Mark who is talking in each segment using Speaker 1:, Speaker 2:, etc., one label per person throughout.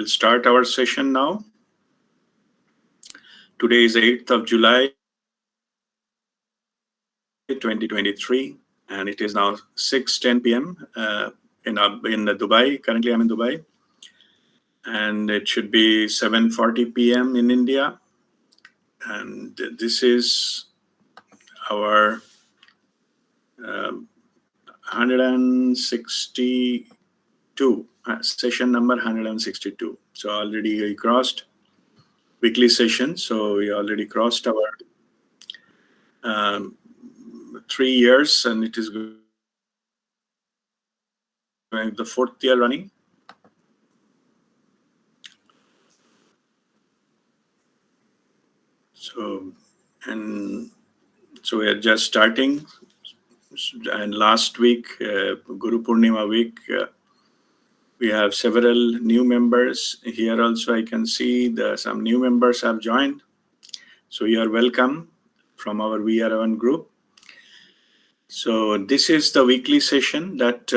Speaker 1: we'll start our session now. Today is 8th of July, 2023, and it is now 6:10 p.m. In Dubai. Currently, I'm in Dubai, and it should be 7:40 p.m. in India. And this is our 162 session number 162. So already we crossed weekly session. So we already crossed our 3 years, and it is going the 4th year running. So we are just starting. And last week, Guru Purnima week, we have several new members. Here also I can see some new members have joined. So you are welcome from our WeAreOne group. So this is the weekly session that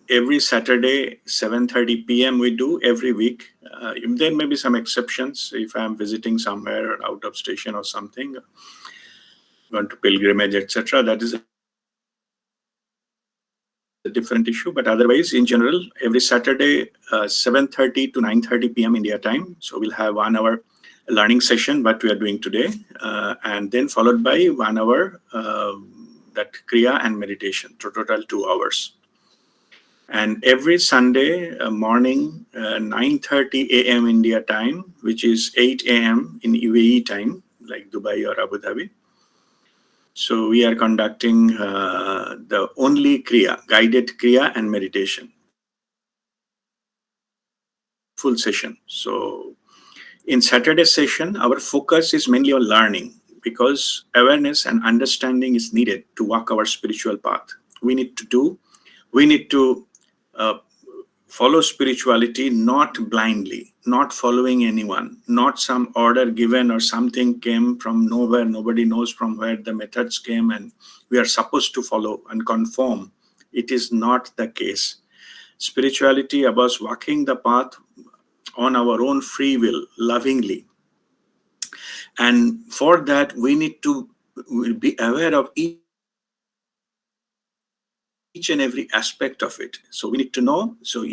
Speaker 1: every Saturday, 7:30 p.m. we do every week. There may be some exceptions if I'm visiting somewhere out of station or something, going to pilgrimage, etc. That is a different issue, but otherwise in general every Saturday 7:30 to 9:30 p.m. India time. So we'll have 1 hour learning session, what we are doing today, and then followed by 1 hour that Kriya and meditation, total 2 hours. And every Sunday morning 9:30 a.m. India time, which is 8 a.m. in UAE time, like Dubai or Abu Dhabi. So we are conducting the only Kriya, guided Kriya and meditation, full session. So in Saturday session, our focus is mainly on learning, because awareness and understanding is needed to walk our spiritual path. We need to follow spirituality, not blindly, not following anyone, not some order given or something came from nowhere. Nobody knows from where the methods came and we are supposed to follow and conform. It is not the case. Spirituality about walking the path on our own free will, lovingly. And for that, we need to be aware of each and every aspect of it. So we need to know. So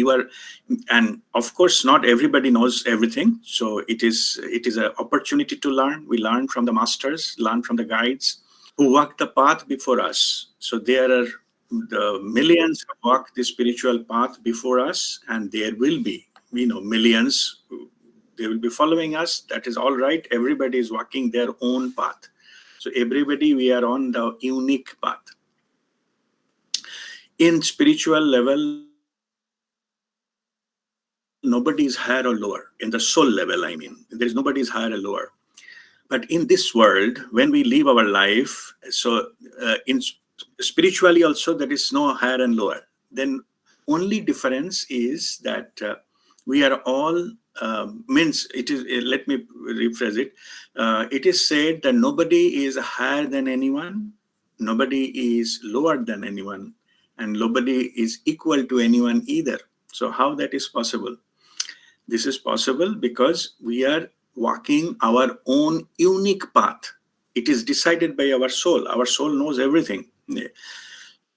Speaker 1: and of course, not everybody knows everything. So it is an opportunity to learn. We learn from the masters, learn from the guides who walk the path before us. So there are the millions who walk the spiritual path before us, and there will be, millions. They will be following us. That is all right. Everybody is walking their own path. So everybody, we are on the unique path. In spiritual level, nobody is higher or lower. In the soul level, I mean, there is nobody is higher or lower. But in this world, when we live our life, so in spiritually also, there is no higher and lower. Then only difference is that we are all means it is. Let me rephrase it. It is said that nobody is higher than anyone, nobody is lower than anyone, and nobody is equal to anyone either. So how that is possible? This is possible because we are walking our own unique path. It is decided by our soul. Our soul knows everything.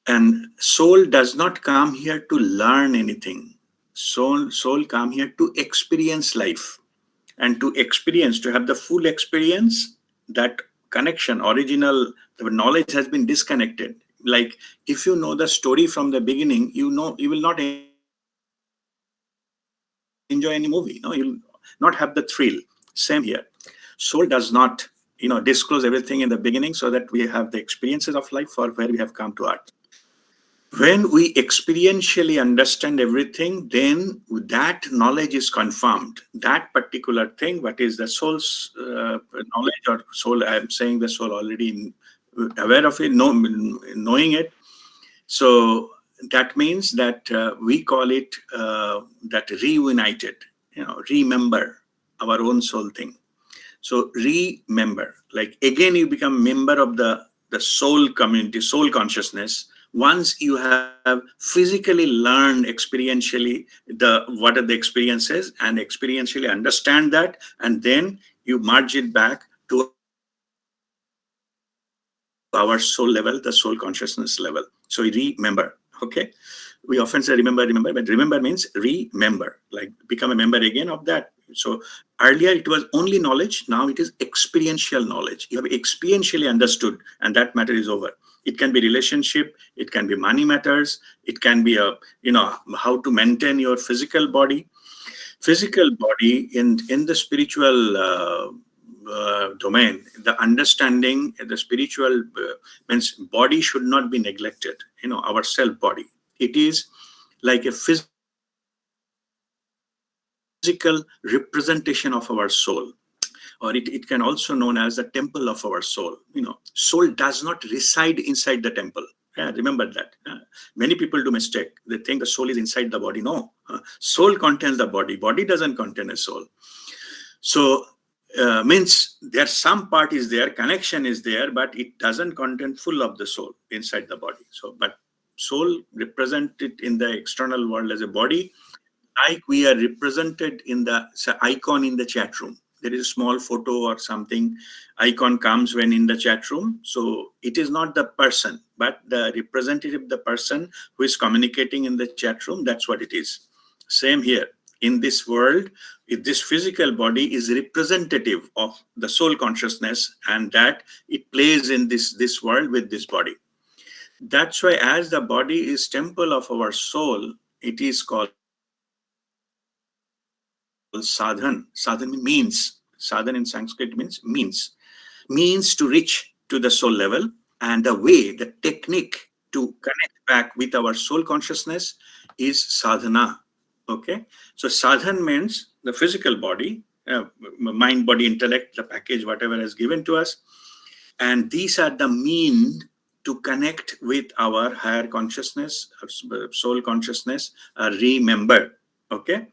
Speaker 1: And soul does not come here to learn anything. Soul come here to experience life. And to have the full experience, that connection, original, the knowledge has been disconnected. Like if you know the story from the beginning, you will not enjoy any movie. You'll not have the thrill. Same here. Soul does not, disclose everything in the beginning so that we have the experiences of life for where we have come to earth. When we experientially understand everything, then that knowledge is confirmed. That particular thing, what is the soul's knowledge or soul, I'm saying the soul already aware of it, knowing it. So that means that we call it that reunited, remember our own soul thing. So remember, like again, you become member of the soul community, soul consciousness, Once you have physically learned experientially what are the experiences and experientially understand that, and then you merge it back to our soul level, the soul consciousness level. So we remember. Okay, we often say remember, remember, but remember means remember, like become a member again of that. So earlier it was only knowledge, now it is experiential knowledge. You have experientially understood, and that matter is over. It can be relationship, it can be money matters, it can be a, how to maintain your physical body in the spiritual domain. The understanding, the spiritual means body should not be neglected. Our self body, it is like a physical representation of our soul, or it can also known as the temple of our soul. Soul does not reside inside the temple. Yeah, remember that. Many people do mistake. They think the soul is inside the body. No, soul contains the body. Body doesn't contain a soul. So means there some part is there, connection is there, but it doesn't contain full of the soul inside the body. So, but soul represented in the external world as a body, like we are represented in the icon in the chat room. There is a small photo or something icon comes when in the chat room. So it is not the person, but the representative, the person who is communicating in the chat room. That's what it is. Same here. In this world, if this physical body is representative of the soul consciousness, and that it plays in this world with this body. That's why as the body is temple of our soul, it is called sadhan. Sadhan means, sadhan in Sanskrit means to reach to the soul level. And the way, the technique to connect back with our soul consciousness is sadhana. Okay, so sadhan means the physical body, mind, body, intellect, the package, whatever is given to us. And these are the mean to connect with our higher consciousness, soul consciousness, remember. Okay,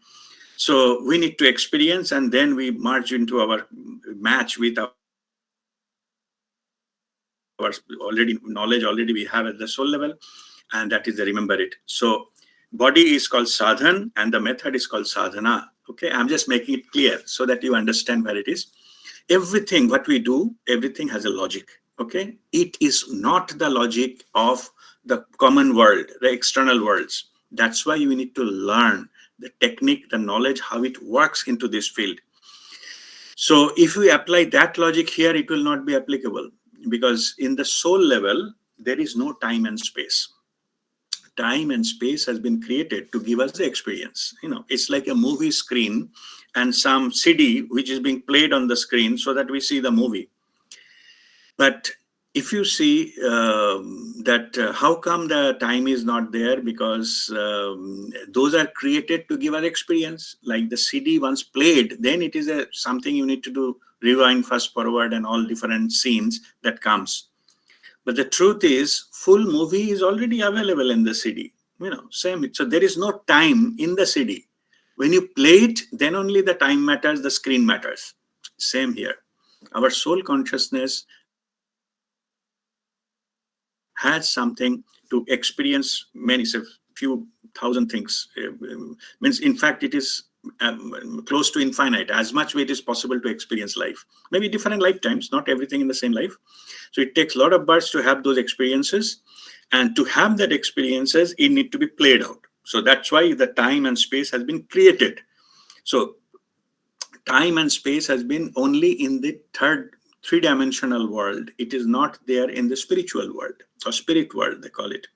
Speaker 1: so we need to experience, and then we merge into our match with our already knowledge already we have at the soul level, and that is the remember it. So body is called sadhan and the method is called sadhana. Okay, I'm just making it clear so that you understand where it is. Everything what we do, everything has a logic. Okay, it is not the logic of the common world, the external worlds. That's why you need to learn the technique, the knowledge, how it works into this field. So if we apply that logic here, it will not be applicable, because in the soul level there is no time and space. Time and space has been created to give us the experience. It's like a movie screen and some CD which is being played on the screen so that we see the movie. But if you see that how come the time is not there, because those are created to give us experience. Like the CD once played, then it is something you need to do, rewind, fast forward, and all different scenes that comes. But the truth is, full movie is already available in the CD. Same. So there is no time in the CD. When you play it, then only the time matters, the screen matters. Same here. Our soul consciousness has something to experience many, say, few thousand things. Means, in fact, it is close to infinite, as much way it is possible to experience life. Maybe different lifetimes, not everything in the same life. So it takes a lot of births to have those experiences. And to have that experiences, it need to be played out. So that's why the time and space has been created. So time and space has been only in the third three-dimensional world. It is not there in the spiritual world, or spirit world, they call it,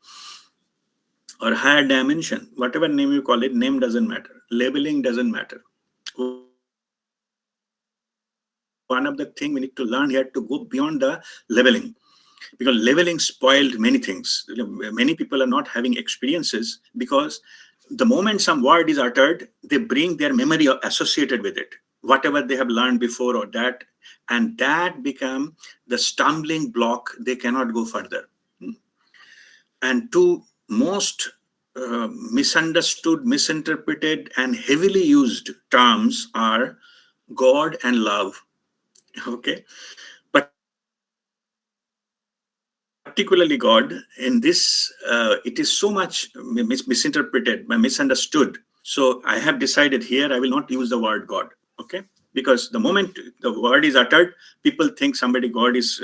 Speaker 1: or higher dimension. Whatever name you call it, name doesn't matter. Labeling doesn't matter. One of the thing we need to learn here to go beyond the labeling, because labeling spoiled many things. Many people are not having experiences because the moment some word is uttered, they bring their memory associated with it, whatever they have learned before or that, and that become the stumbling block. They cannot go further. And two most misunderstood, misinterpreted, and heavily used terms are God and love. Okay, but God and love are two different things. particularly God, in this, it is so much misinterpreted, misunderstood. So I have decided here I will not use the word God, okay? Because the moment the word is uttered, people think somebody God is,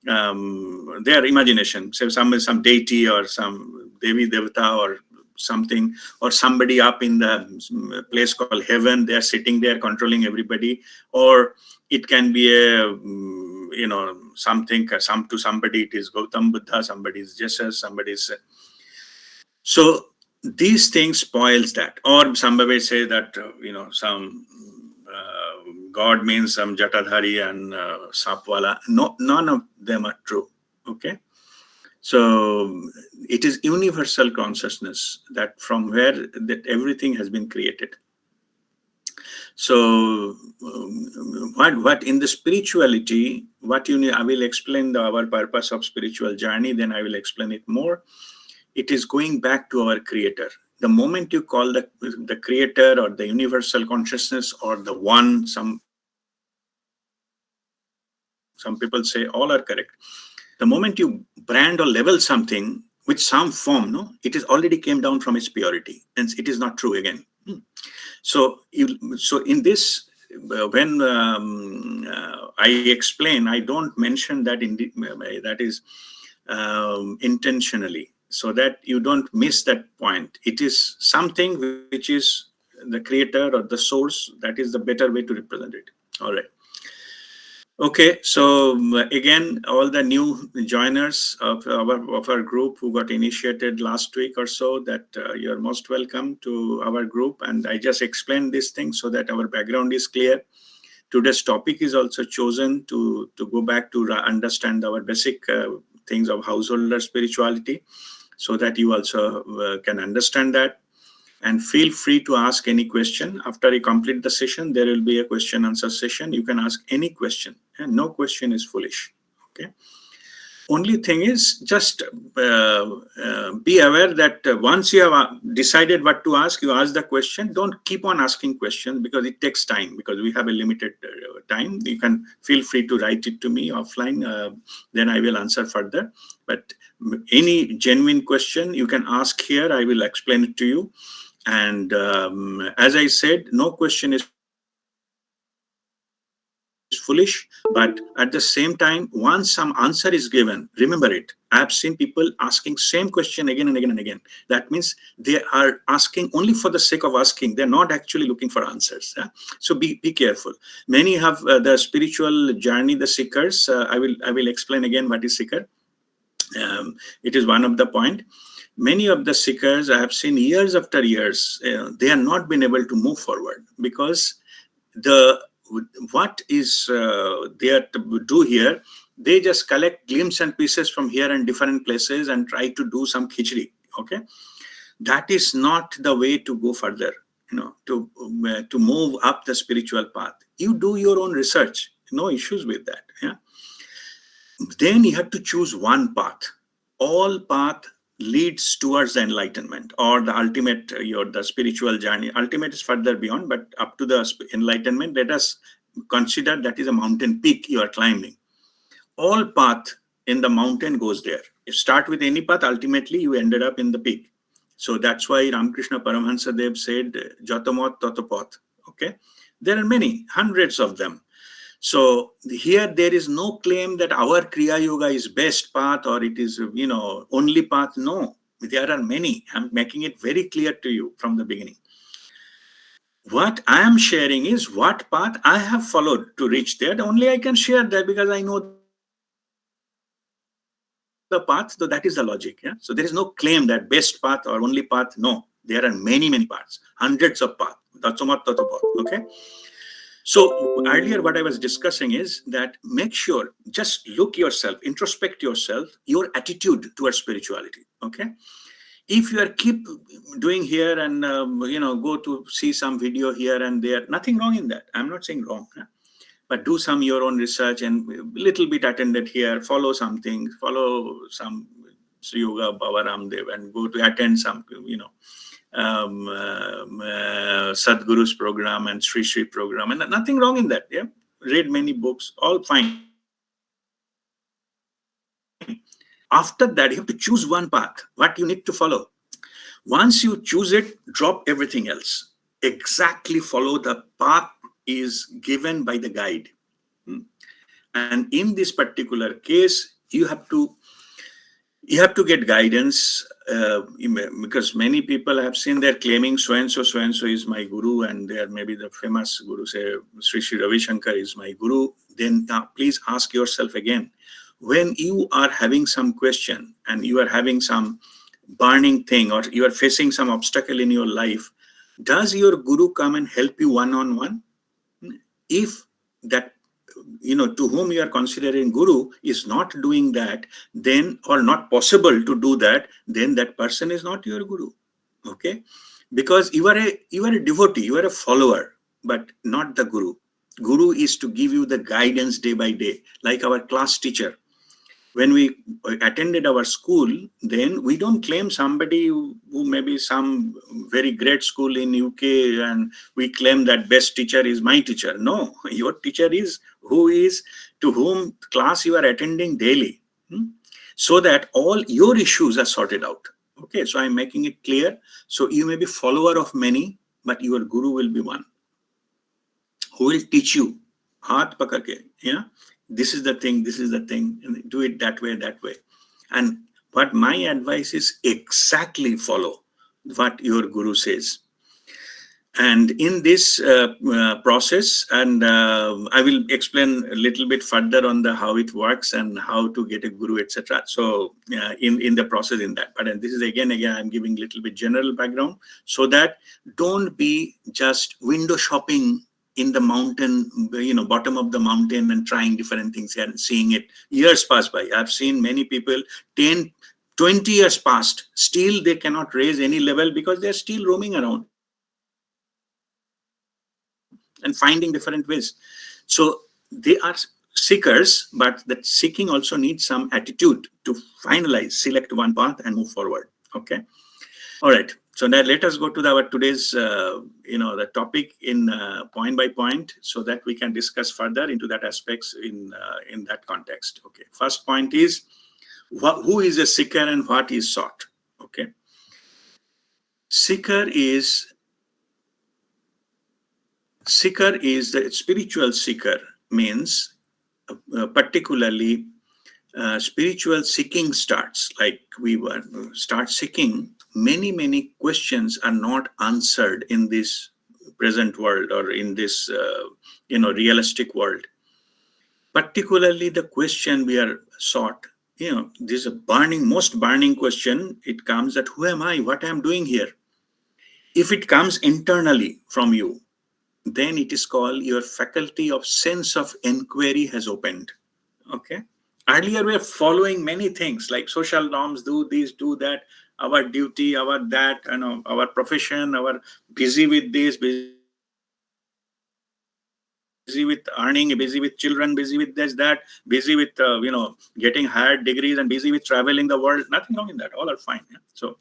Speaker 1: their imagination, say some deity or some Devi Devata or something, or somebody up in the place called heaven. They are sitting there controlling everybody, or it can be a something, to somebody it is Gautam Buddha, somebody is Jesus, somebody is so these things spoils that. Or somebody say that some God means some Jatadhari and Sapwala. No, none of them are true. Okay, so it is universal consciousness that from where that everything has been created. So what in the spirituality, what you need, I will explain our purpose of spiritual journey, then I will explain it more. It is going back to our creator. The moment you call the creator or the universal consciousness or the one, some people say all are correct. The moment you brand or label something with some form, no, it is already came down from its purity, and it is not true again. So in this, when I explain, I don't mention that that is intentionally, so that you don't miss that point. It is something which is the creator or the source. That is the better way to represent it. All right. Okay, so again, all the new joiners of our group who got initiated last week or so, that you're most welcome to our group. And I just explained this thing so that our background is clear. Today's topic is also chosen to go back to understand our basic things of householder spirituality, so that you also can understand that. And feel free to ask any question. After you complete the session, there will be a question answer session. You can ask any question, and no question is foolish. Okay. Only thing is, just be aware that once you have decided what to ask, you ask the question. Don't keep on asking questions, because it takes time, because we have a limited time. You can feel free to write it to me offline. Then I will answer further. But any genuine question you can ask here. I will explain it to you. And as I said, no question is foolish, but at the same time, once some answer is given, remember it. I have seen people asking same question again and again and again. That means they are asking only for the sake of asking. They're not actually looking for answers. So be careful. Many have the spiritual journey, the seekers. I will explain again what is seeker. It is one of the point. Many of the seekers I have seen years after years, they have not been able to move forward, because what is there to do here, they just collect glimpses and pieces from here and different places and try to do some khichdi. Okay, that is not the way to go further. To move up the spiritual path, you do your own research. No issues with that. Yeah. Then you have to choose one path. All path leads towards the enlightenment, or the ultimate, the spiritual journey. Ultimate is further beyond, but up to the enlightenment, let us consider that is a mountain peak you are climbing. All path in the mountain goes there. You start with any path, ultimately you ended up in the peak. So that's why Ramakrishna Paramahansa Dev said, Jatamot Tatapath. Okay, there are many, hundreds of them. So here there is no claim that our Kriya Yoga is best path, or it is, only path. No, there are many. I'm making it very clear to you from the beginning. What I am sharing is what path I have followed to reach there. Only I can share that because I know the path. So that is the logic. Yeah. So there is no claim that best path or only path. No, there are many, many paths, hundreds of paths. Okay. So earlier what I was discussing is that make sure, just look yourself, introspect yourself, your attitude towards spirituality. Okay. If you are keep doing here and, go to see some video here and there, nothing wrong in that. I'm not saying wrong, but do some your own research and little bit attended here, follow something, follow some Sri Yoga Baba Ramdev and go to attend some, Sadhguru's program and Sri Sri program, and nothing wrong in that. Yeah, read many books, all fine. After that, you have to choose one path, what you need to follow. Once you choose it, drop everything else. Exactly follow the path is given by the guide. And in this particular case, you have to get guidance, because many people have seen they're claiming so and so is my guru, and they are maybe the famous guru, say Sri Ravi Shankar is my guru. Then please ask yourself again, when you are having some question and you are having some burning thing, or you are facing some obstacle in your life, does your guru come and help you one-on-one? If that, to whom you are considering guru is not doing that, then, or not possible to do that, then that person is not your guru. Okay, because you are a devotee, you are a follower, but not the guru. Guru is to give you the guidance day by day, like our class teacher. When we attended our school, then we don't claim somebody who maybe some very great school in UK, and we claim that best teacher is my teacher. No, your teacher is to whom class you are attending daily, so that all your issues are sorted out. Okay, so I'm making it clear. So you may be follower of many, but your guru will be one who will teach you, haath pakad ke, this is the thing, and do it that way. And what my advice is, exactly follow what your guru says. And in this process, and I will explain a little bit further on the how it works and how to get a guru, etc. So in the process in that, but this is again I'm giving a little bit general background, so that don't be just window shopping in the mountain, bottom of the mountain, and trying different things and seeing it. Years pass by. I've seen many people, 10, 20 years past, still they cannot raise any level, because they're still roaming around and finding different ways. So they are seekers, but that seeking also needs some attitude to finalize, select one path and move forward. Okay. All right. So now let us go to our today's, the topic in point by point, so that we can discuss further into that aspects in that context. Okay. First point is, who is a seeker and what is sought? Okay. Seeker is the spiritual seeker, means particularly spiritual seeking starts, like we start seeking. Many questions are not answered in this present world, or in this realistic world. Particularly the question we are sought, this is a most burning question. It comes that, who am I, what I am doing here? If it comes internally from you, then it is called your faculty of sense of inquiry has opened. Okay. Earlier we are following many things like social norms, do this, do that, our duty, our that, our profession, our busy with this, busy with earning, busy with children, busy with this, that, busy with getting higher degrees, and busy with traveling the world. Nothing wrong in that. All are fine. Yeah? So,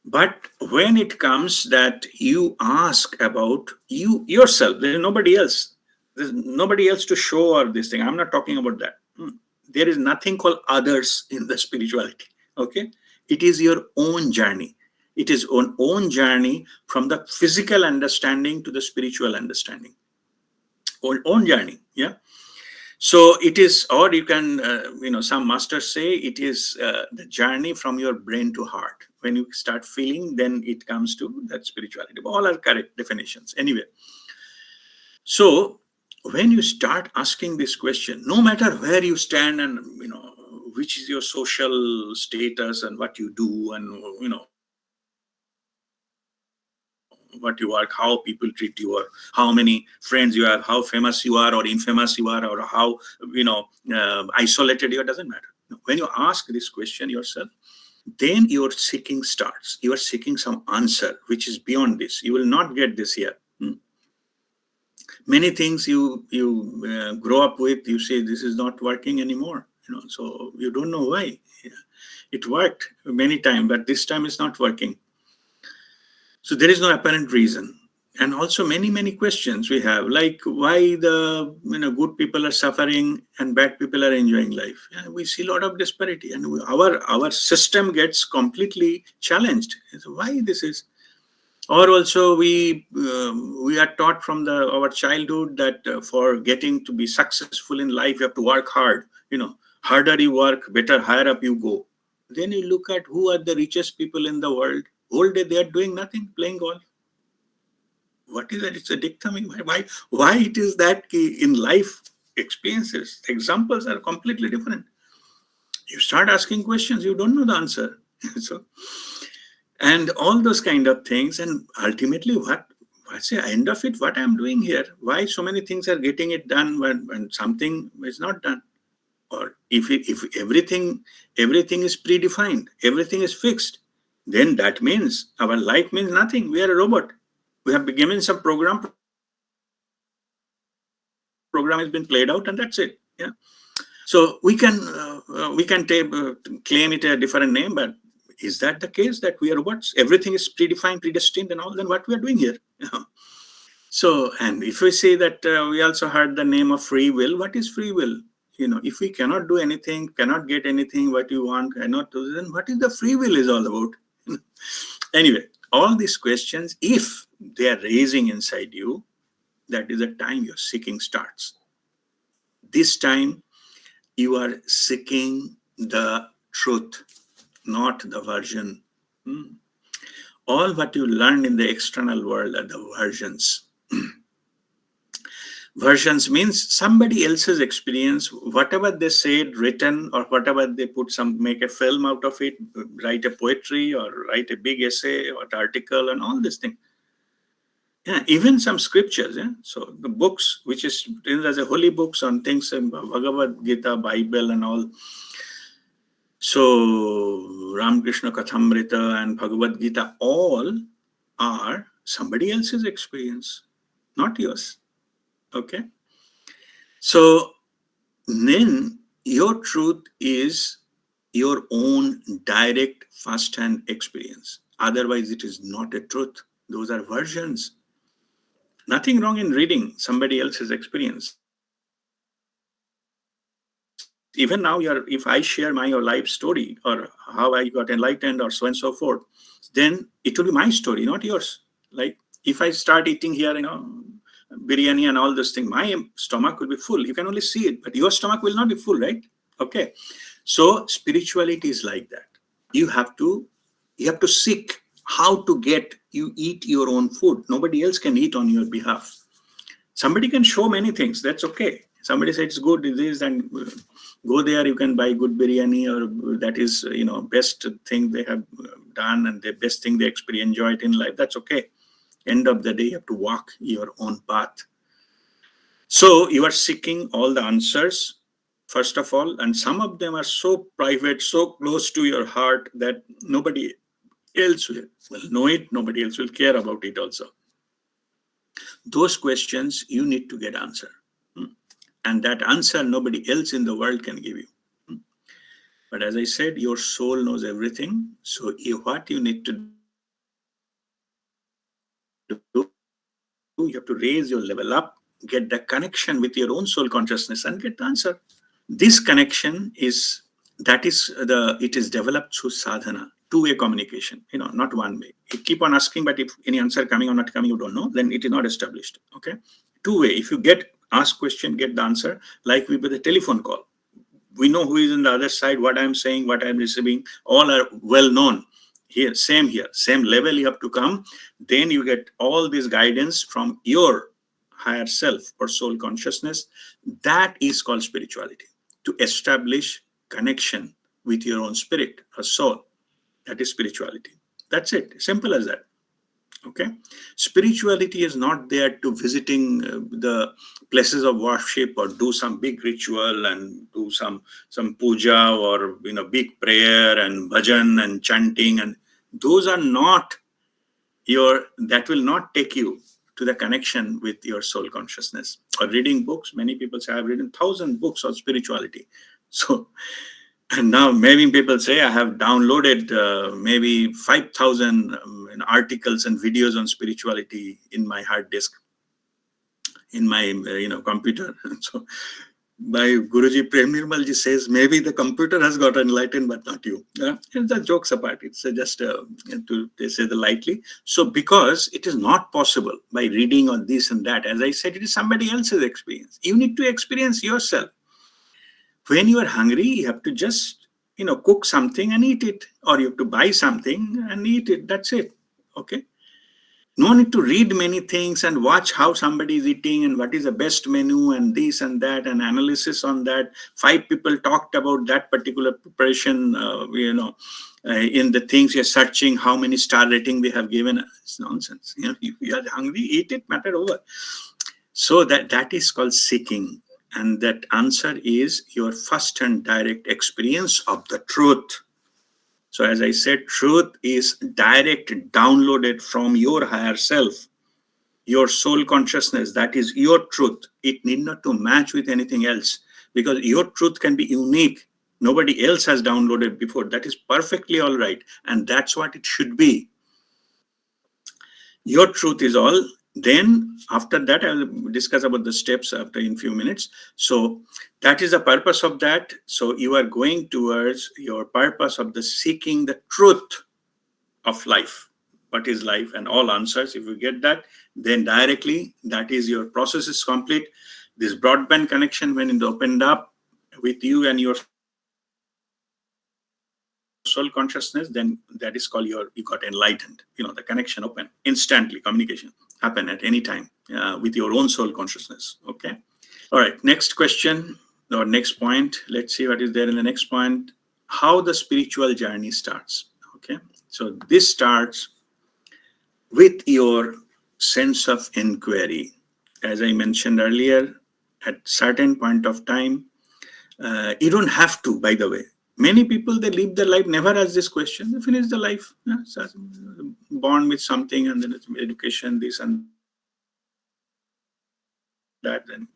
Speaker 1: but when it comes that you ask about yourself, there is nobody else. There's nobody else to show or this thing. I'm not talking about that. There is nothing called others in the spirituality. Okay, it is your own journey. It is an own journey from the physical understanding to the spiritual understanding. Own journey. Yeah. So it is, or you can, some masters say it is the journey from your brain to heart. When you start feeling, then it comes to that spirituality. All are correct definitions. Anyway, so when you start asking this question, no matter where you stand and, which is your social status and what you do and, what you work, how people treat you, or how many friends you have, how famous you are or infamous you are, or how isolated you are, doesn't matter. When you ask this question yourself, then your seeking starts. You are seeking some answer which is beyond this. You will not get this here. Many things you grow up with, you say this is not working anymore. So you don't know why. It worked many times, but this time it's not working. So there is no apparent reason. And also many questions we have, like why the good people are suffering and bad people are enjoying life. Yeah, we see a lot of disparity, and our system gets completely challenged. So why this is? Or also we are taught from our childhood that for getting to be successful in life you have to work hard. Harder you work, better higher up you go. Then you look at who are the richest people in the world. Whole day they are doing nothing, playing golf. What is that? It's a dichotomy. Why it is that in life experiences, examples are completely different. You start asking questions, you don't know the answer. So, and all those kind of things, and ultimately what's the end of it? What I'm doing here? Why so many things are getting it done when something is not done? Or if everything is predefined, everything is fixed, then that means our life means nothing. We are a robot. We have been given some program has been played out, and that's it. Yeah. So we can claim it a different name, but is that the case that we are robots? Everything is predefined, predestined, and all. Then what we are doing here? So, and if we say that we also heard the name of free will, what is free will? If we cannot do anything, cannot get anything what you want, cannot do, then what is the free will is all about? Anyway, all these questions, if they are raising inside you, that is the time your seeking starts. This time you are seeking the truth, not the version. All what you learn in the external world are the versions. Versions means somebody else's experience, whatever they said, written, or whatever they make a film out of it, write a poetry or write a big essay or article and all this thing. Yeah, even some scriptures. Yeah, so the books which is as a holy books on things, Bhagavad Gita, Bible, and all. So Ramakrishna Kathamrita and Bhagavad Gita all are somebody else's experience, not yours. Okay. So then your truth is your own direct first-hand experience. Otherwise, it is not a truth. Those are versions. Nothing wrong in reading somebody else's experience. Even now, if I share my or life story or how I got enlightened or so and so forth, then it will be my story, not yours. Like if I start eating here, biryani and all those things, my stomach will be full. You can only see it, but your stomach will not be full, right? Okay. So spirituality is like that. You have to seek how to eat your own food. Nobody else can eat on your behalf. Somebody can show many things. That's okay. Somebody says it's good, it is, and go there. You can buy good biryani, or that is best thing they have done, and the best thing they enjoy it in life. That's okay. End of the day, you have to walk your own path. So you are seeking all the answers, first of all, and some of them are so private, so close to your heart that nobody else will know it, nobody else will care about it also. Those questions you need to get answered. And that answer nobody else in the world can give you. But as I said, your soul knows everything. So what you need to do, you have to raise your level up, get the connection with your own soul consciousness and get the answer. This connection it is developed through sadhana, two-way communication, not one way. You keep on asking, but if any answer coming or not coming, you don't know, then it is not established. Okay. Two-way. If you ask question, get the answer, like with the telephone call. We know who is on the other side, what I'm saying, what I'm receiving, all are well known. Here, same level you have to come. Then you get all this guidance from your higher self or soul consciousness. That is called spirituality, to establish connection with your own spirit or soul. That is spirituality. That's it. Simple as that. Okay. Spirituality is not there to visiting the places of worship or do some big ritual and do some puja or big prayer and bhajan and chanting, and those are not that will not take you to the connection with your soul consciousness. Or reading books, many people say I've written 1,000 books on spirituality. So And now maybe people say I have downloaded maybe 5,000 articles and videos on spirituality in my hard disk, in my computer. So my Guruji Prem Nirmalji says maybe the computer has got enlightened, but not you. And the jokes apart, it's just they say the lightly. So because it is not possible by reading on this and that, as I said, it is somebody else's experience. You need to experience yourself. When you are hungry, you have to just cook something and eat it, or you have to buy something and eat it. That's it. Okay. No need to read many things and watch how somebody is eating and what is the best menu and this and that and analysis on that. 5 people talked about that particular preparation, in the things you're searching, how many star rating they have given. It's nonsense. If you are hungry, eat it, matter over. So that is called seeking. And that answer is your first and direct experience of the truth. So as I said, truth is direct, downloaded from your higher self, your soul consciousness. That is your truth. It need not to match with anything else, because your truth can be unique. Nobody else has downloaded before. That is perfectly all right. And that's what it should be. Your truth is all. Then after that, I'll discuss about the steps after in few minutes. So that is the purpose of that. So you are going towards your purpose of the seeking the truth of life. What is life and all answers. If you get that, then directly that is your process is complete. This broadband connection, when it opened up with you and your soul consciousness, then that is called you got enlightened. The connection open instantly. Communication happen at any time with your own soul consciousness. Okay. All right. Next question or next point. Let's see what is there in the next point. How the spiritual journey starts. Okay. So this starts with your sense of inquiry. As I mentioned earlier, at certain point of time, you don't have to, by the way. Many people, they live their life, never ask this question. They finish the life, born with something, and then it's education, this and that, then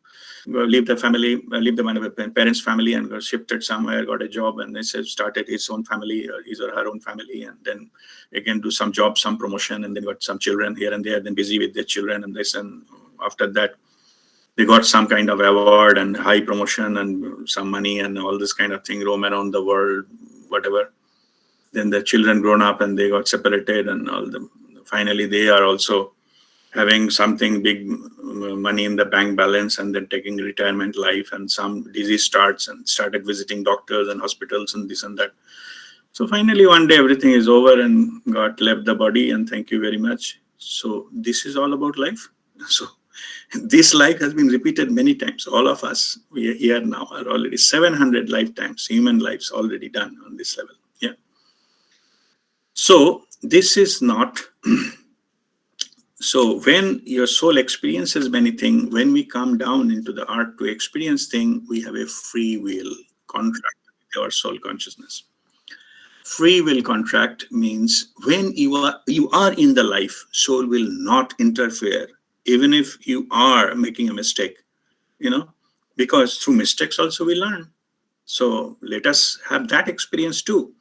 Speaker 1: leave the family, leave the parents' family and got shifted somewhere, got a job, and they said started his own family or his or her own family, and then again do some job, some promotion, and then got some children here and there, then busy with their children and this, and after that they got some kind of award and high promotion and some money and all this kind of thing, roam around the world, whatever. Then the children grown up and they got separated, and all them. Finally, they are also having something big money in the bank balance, and then taking retirement life, and some disease starts and started visiting doctors and hospitals and this and that. So finally, one day everything is over and God left the body, and thank you very much. So this is all about life. So this life has been repeated many times. All of us, we are here now, are already 700 lifetimes, human lives already done on this level. Yeah. So this is not... So when your soul experiences many things, when we come down into the art to experience things, we have a free will contract with our soul consciousness. Free will contract means when you are in the life, soul will not interfere, even if you are making a mistake, because through mistakes also we learn. So let us have that experience too.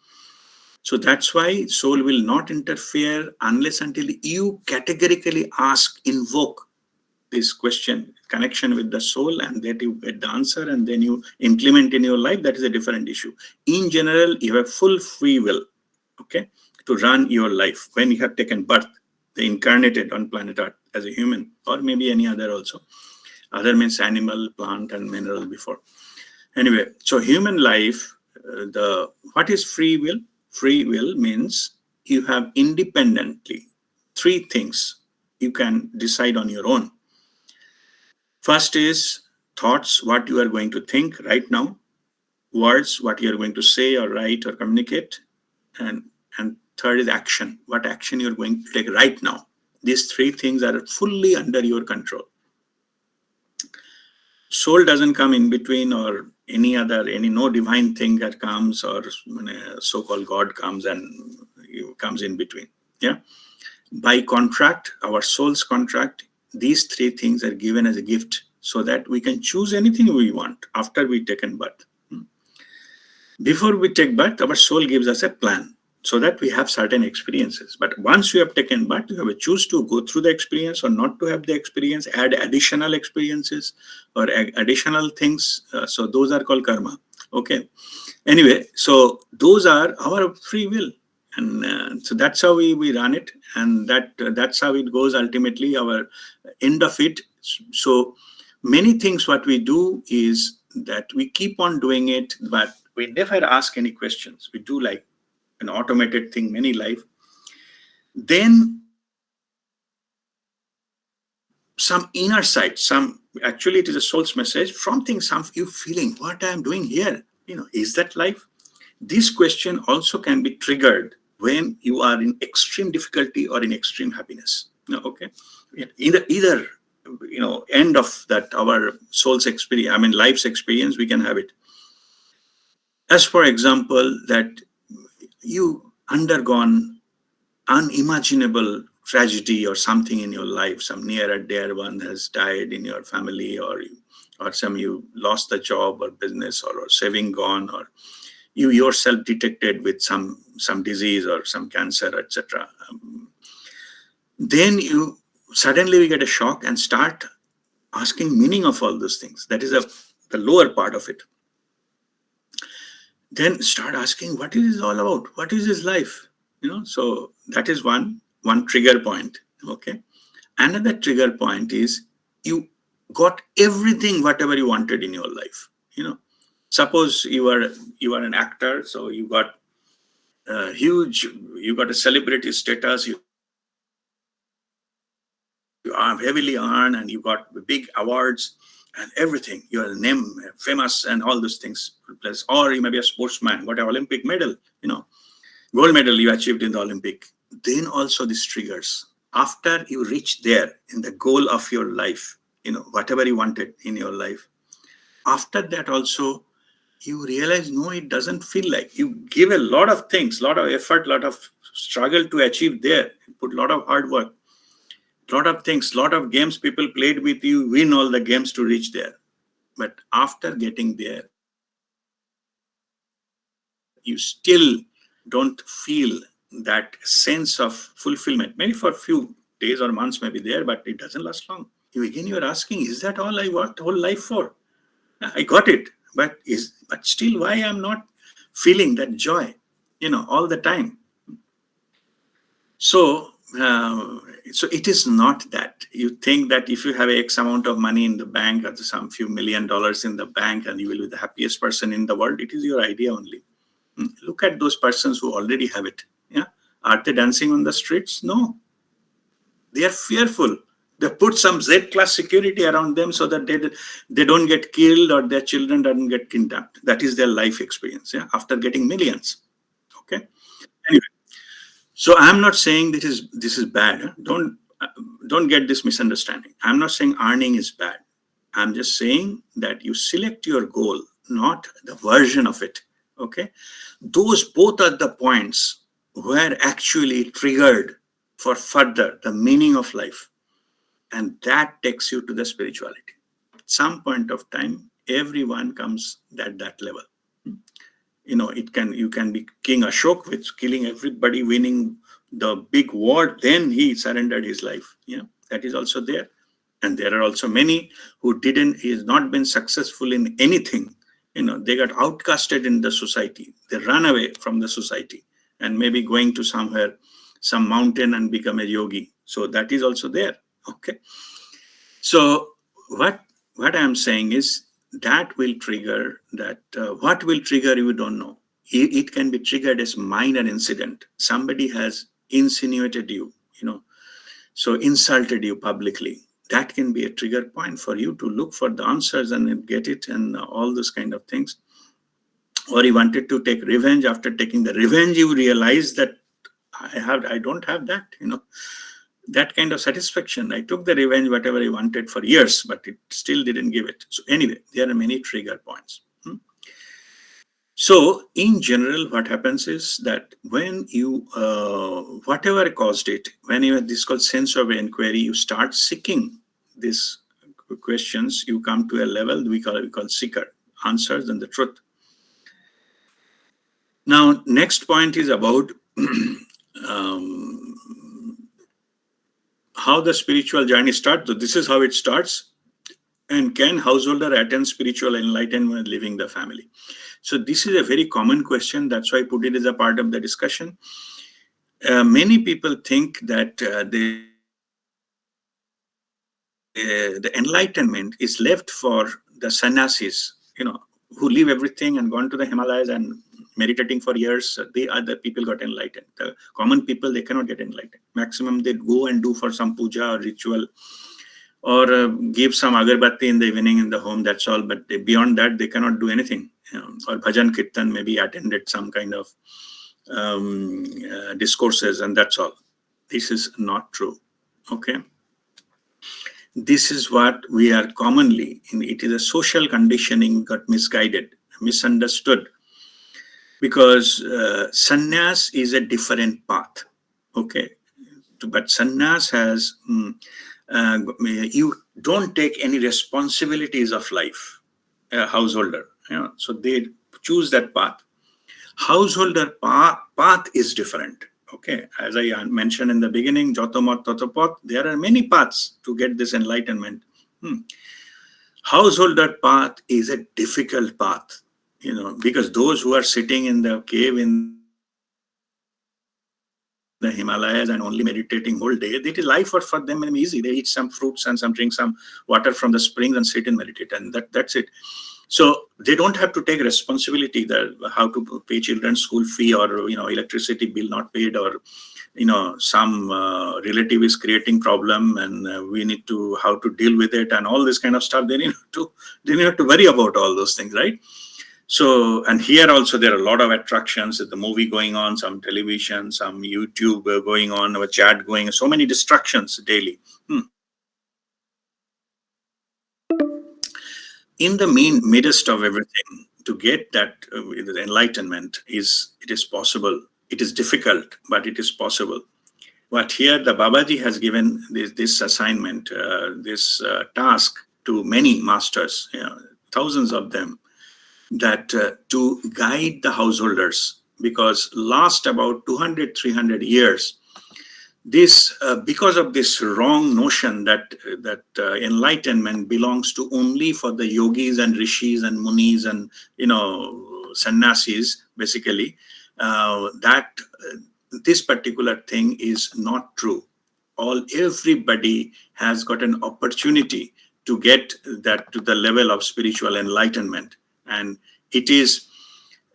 Speaker 1: So that's why soul will not interfere unless until you categorically ask, invoke this question, connection with the soul, and that you get the answer, and then you implement in your life. That is a different issue. In general, you have full free will, okay, to run your life. When you have taken birth, they incarnated on planet Earth as a human, or maybe any other also. Other means animal, plant, and mineral before. Anyway, so human life, what is free will? Free will means you have independently 3 things you can decide on your own. First is thoughts, what you are going to think right now. Words, what you are going to say or write or communicate. And third is action, what action you are going to take right now. These 3 things are fully under your control. Soul doesn't come in between, or no divine thing that comes, or so-called God comes and comes in between. Yeah. By contract, our soul's contract, these 3 things are given as a gift so that we can choose anything we want after we taken birth. Before we take birth, our soul gives us a plan so that we have certain experiences. But once you have taken birth, you have a choose to go through the experience or not to have the experience, add additional experiences or additional things. So those are called karma. Okay. Anyway, so those are our free will. And so that's how we run it. And that's how it goes ultimately, our end of it. So many things what we do is that we keep on doing it, but we never ask any questions. We do like an automated thing many life. Then some inner sight, some actually it is a soul's message from things, some you feeling what I am doing here, is that life? This question also can be triggered when you are in extreme difficulty or in extreme happiness. Okay, either end of that our soul's experience, I mean life's experience, we can have it. As for example, that you undergone unimaginable tragedy or something in your life, some near or dear one has died in your family, or some you lost the job or business, or saving gone, or you yourself detected with some disease or some cancer, etc. Then you suddenly get a shock and start asking meaning of all those things. That is the lower part of it. Then start asking, what is this all about? What is this life? So that is one trigger point. Okay. Another trigger point is you got everything, whatever you wanted in your life. Suppose you are an actor, so you got you got a celebrity status, you are heavily earned, and you got big awards and everything. You are name famous and all those things. Plus, or you may be a sportsman, got an Olympic medal, gold medal you achieved in the Olympic. Then also this triggers. After you reach there in the goal of your life, whatever you wanted in your life, after that also you realize, no, it doesn't feel like. You give a lot of things, lot of effort, lot of struggle to achieve there. You put a lot of hard work, lot of things, lot of games people played with you, win all the games to reach there. But after getting there, you still don't feel that sense of fulfillment. Maybe for a few days or months maybe there, but it doesn't last long. You're asking, is that all I worked whole life for? I got it, but still why I'm not feeling that joy, all the time. So it is not that you think that if you have X amount of money in the bank, or some few $1 million in the bank, and you will be the happiest person in the world. It is your idea only. Look at those persons who already have it. Yeah, are they dancing on the streets? No, they are fearful. They put some Z-class security around them so that they don't get killed or their children don't get kidnapped. That is their life experience. Yeah, after getting millions. Okay. Anyway, so I'm not saying this is bad. Huh? Don't get this misunderstanding. I'm not saying earning is bad. I'm just saying that you select your goal, not the version of it. Okay, those both are the points where actually triggered for further the meaning of life, and that takes you to the spirituality. At some point of time, everyone comes at that level. You can be King Ashok with killing everybody, winning the big war. Then he surrendered his life. Yeah, that is also there. And there are also many who he's not been successful in anything. They got outcasted in the society. They run away from the society and maybe going to somewhere, some mountain, and become a yogi. So that is also there. Okay. So what I'm saying is that will trigger that. What will trigger, you don't know. It can be triggered as minor incident. Somebody has insinuated you, so insulted you publicly. That can be a trigger point for you to look for the answers and get it, and all those kind of things. Or you wanted to take revenge. After taking the revenge, you realize that I don't have that, that kind of satisfaction. I took the revenge, whatever I wanted for years, but it still didn't give it. So anyway, there are many trigger points. So in general, what happens is that when you, whatever caused it, when you have this called sense of inquiry, you start seeking these questions, you come to a level we call seeker, answers and the truth. Now, next point is about um, how the spiritual journey starts. So this is how it starts. And can householder attain spiritual enlightenment living the family? So this is a very common question. That's why I put it as a part of the discussion. Many people think that the enlightenment is left for the sannyasis, who leave everything and gone to the Himalayas and meditating for years. They are the people got enlightened. The common people, they cannot get enlightened. Maximum they go and do for some puja or ritual, or give some agarbatti in the evening in the home. That's all. But beyond that, they cannot do anything. Or bhajan kirtan, maybe attended some kind of discourses, and that's all. This is not true. Okay. This is what we are commonly in. It is a social conditioning got misguided, misunderstood, because sannyas is a different path. Okay, but sannyas has you don't take any responsibilities of life, a householder. So they choose that path. Householder path is different. Okay, as I mentioned in the beginning, Jotomat Totopot, there are many paths to get this enlightenment. Householder path is a difficult path, because those who are sitting in the cave in the Himalayas and only meditating whole day, it is life for them easy. They eat some fruits and drink some water from the springs and sit and meditate, and that's it. So they don't have to take responsibility that how to pay children's school fee, or electricity bill not paid, or some relative is creating problem and we need to how to deal with it and all this kind of stuff. They need to worry about all those things, right? So, and here also there are a lot of attractions. The movie going on, some television, some YouTube going on, a chat going, so many distractions daily. In the midst of everything, to get that the enlightenment it is possible. It is difficult, but it is possible. But here the Babaji has given this assignment, this task to many masters, thousands of them, that to guide the householders, because last about 200-300 years, this because of this wrong notion that enlightenment belongs to only for the yogis and rishis and munis and sannyasis, basically, that this particular thing is not true. Everybody has got an opportunity to get that to the level of spiritual enlightenment, and it is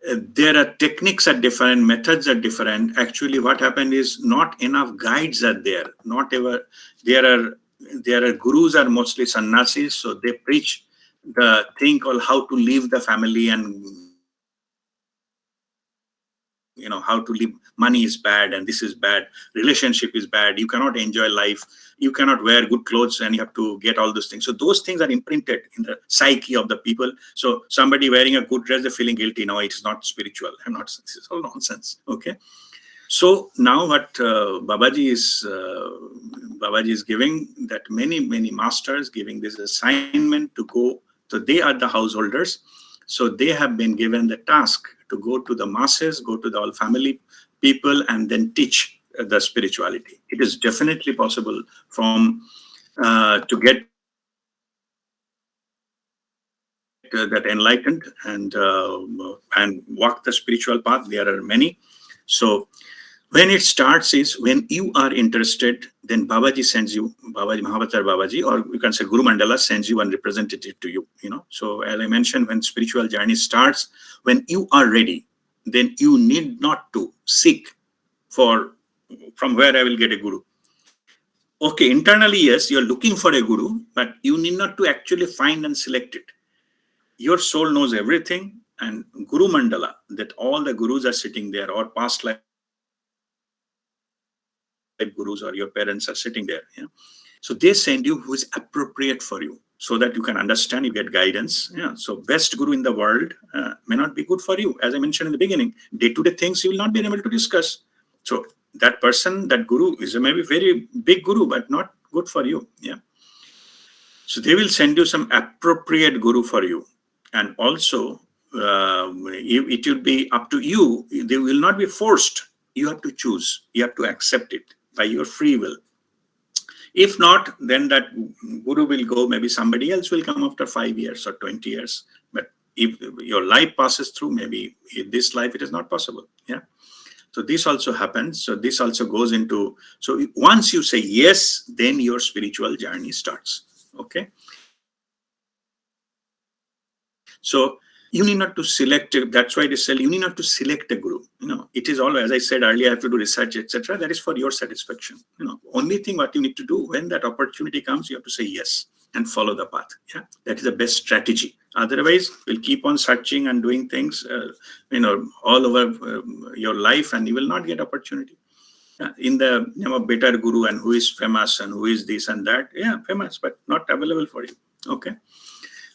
Speaker 1: there are techniques are different, methods are different. Actually, what happened is not enough guides are there. Not ever there are gurus are mostly sannyasis, so they preach the thing called how to leave the family and how to live. Money is bad and this is bad, relationship is bad, you cannot enjoy life, you cannot wear good clothes and you have to get all those things. So those things are imprinted in the psyche of the people. So somebody wearing a good dress, they're feeling guilty. No, it is not spiritual. This is all nonsense. Okay. So now what Babaji is giving, that many masters giving this assignment to go. So they are the householders. So they have been given the task to go to the masses, go to the all family people, and then teach the spirituality. It is definitely possible from to get that enlightened and walk the spiritual path. There are many. So when it starts is when you are interested, then Babaji sends you, Babaji, Mahavatar Babaji, or you can say Guru Mandala sends you one representative to you. So as I mentioned, when spiritual journey starts, when you are ready, then you need not to seek for from where I will get a guru. Okay, internally, yes, you're looking for a guru, but you need not to actually find and select it. Your soul knows everything, and Guru Mandala, that all the gurus are sitting there, or past life gurus or your parents are sitting there. So they send you who is appropriate for you, so that you can understand, you get guidance. So best guru in the world may not be good for you. As I mentioned in the beginning, day-to-day things you will not be able to discuss. So that person, that guru is a maybe very big guru, but not good for you. So they will send you some appropriate guru for you. And also it will be up to you. They will not be forced. You have to choose. You have to accept it by your free will. If not, then that guru will go. Maybe somebody else will come after 5 years or 20 years. But if your life passes through, maybe in this life it is not possible. Yeah. So this also happens. So this also goes into. So once you say yes, then your spiritual journey starts. Okay. So you need not to select. That's why it is said you need not to select a guru. It is all, as I said earlier, I have to do research, etc. That is for your satisfaction. Only thing what you need to do when that opportunity comes, you have to say yes and follow the path. Yeah, that is the best strategy. Otherwise, we'll keep on searching and doing things, all over your life, and you will not get opportunity. In the name of better guru and who is famous and who is this and that. Yeah, famous, but not available for you. Okay.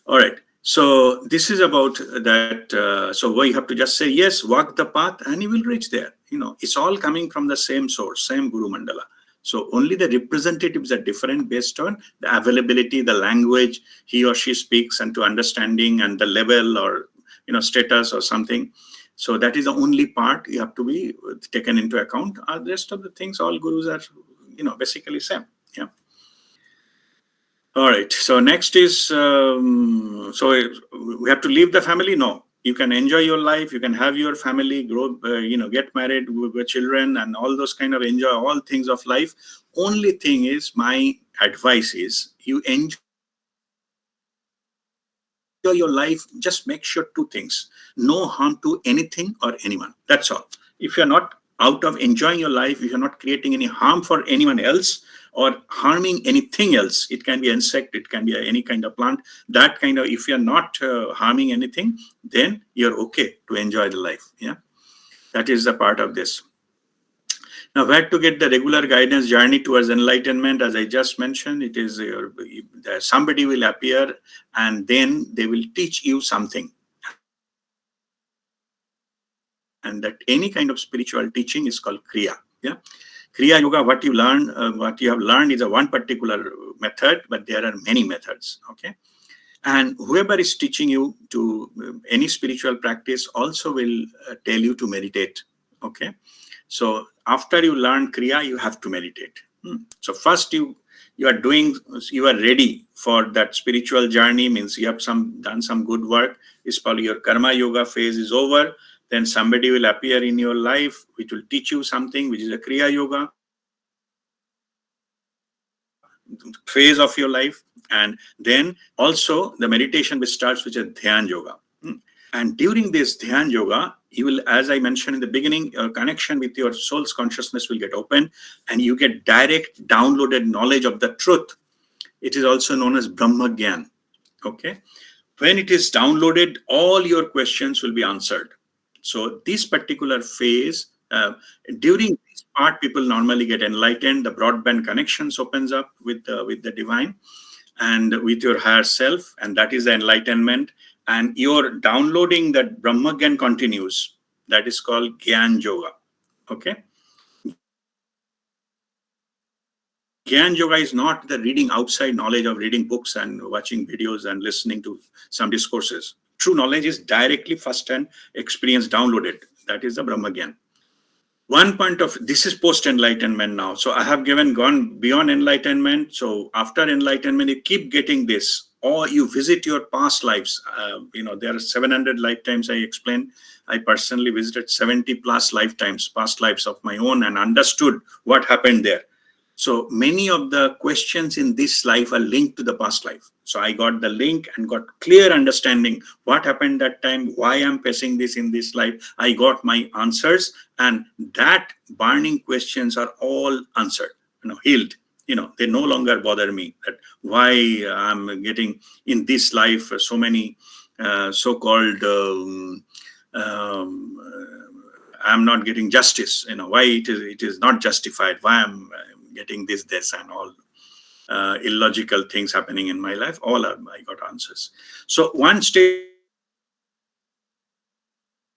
Speaker 1: All right. So this is about that. So we have to just say yes, walk the path, and you will reach there. It's all coming from the same source, same Guru Mandala. So only the representatives are different based on the availability, the language he or she speaks, and to understanding and the level or status or something. So that is the only part you have to be taken into account. The rest of the things, all gurus are basically same. Yeah. All right. So next is, so we have to leave the family? No. You can enjoy your life. You can have your family, grow, get married with children and all those kind of enjoy all things of life. Only thing is, my advice is you enjoy your life. Just make sure two things: no harm to anything or anyone. That's all. If you're not out of enjoying your life, if you're not creating any harm for anyone else, or harming anything else, it can be insect, it can be any kind of plant, that kind of, if you're not harming anything, then you're okay to enjoy the life. Yeah, that is the part of this. Now, where to get the regular guidance journey towards enlightenment? As I just mentioned, it is somebody will appear and then they will teach you something. And that any kind of spiritual teaching is called Kriya. Yeah. Kriya Yoga, what you have learned is a one particular method, but there are many methods. Okay. And whoever is teaching you to any spiritual practice also will tell you to meditate. Okay. So after you learn Kriya, you have to meditate. So first you are ready for that spiritual journey, means you have done some good work. It's probably your karma yoga phase is over. Then somebody will appear in your life which will teach you something, which is a Kriya Yoga phase of your life. And then also the meditation which starts with a Dhyan Yoga. And during this Dhyan Yoga, you will, as I mentioned in the beginning, your connection with your soul's consciousness will get open and you get direct downloaded knowledge of the truth. It is also known as Brahma Gyan. Okay. When it is downloaded, all your questions will be answered. So this particular phase, during this part, people normally get enlightened. The broadband connections opens up with the divine and with your higher self, and that is the enlightenment. And your downloading that Brahma Gyan continues. That is called Gyan Yoga. Okay. Gyan Yoga is not the reading outside knowledge of reading books and watching videos and listening to some discourses. True knowledge is directly first-hand experience downloaded. That is the Brahma Gyan. One point of this is post-enlightenment now. So I have gone beyond enlightenment. So after enlightenment, you keep getting this, or you visit your past lives. There are 700 lifetimes I explained. I personally visited 70 plus lifetimes, past lives of my own, and understood what happened there. So many of the questions in this life are linked to the past life. So I got the link and got clear understanding what happened that time, why I'm facing this in this life. I got my answers, and that burning questions are all answered, healed. They no longer bother me that why I'm getting in this life so many so-called I'm not getting justice. Why it is not justified. Why I'm getting this and all illogical things happening in my life. I got answers. So one stage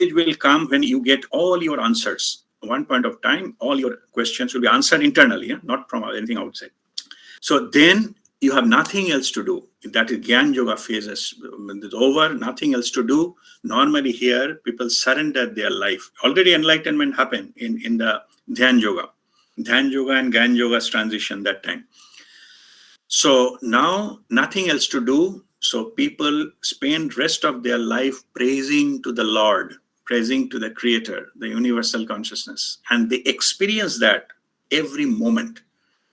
Speaker 1: will come when you get all your answers. One point of time, all your questions will be answered internally, not from anything outside. So then you have nothing else to do. That is Gyan Yoga phase is over, nothing else to do. Normally here, people surrender their life. Already enlightenment happened in the Dhyan Yoga. Dhyan Yoga and Gyan Yoga's transition that time. So now nothing else to do. So people spend rest of their life praising to the Lord, praising to the Creator, the universal consciousness. And they experience that every moment,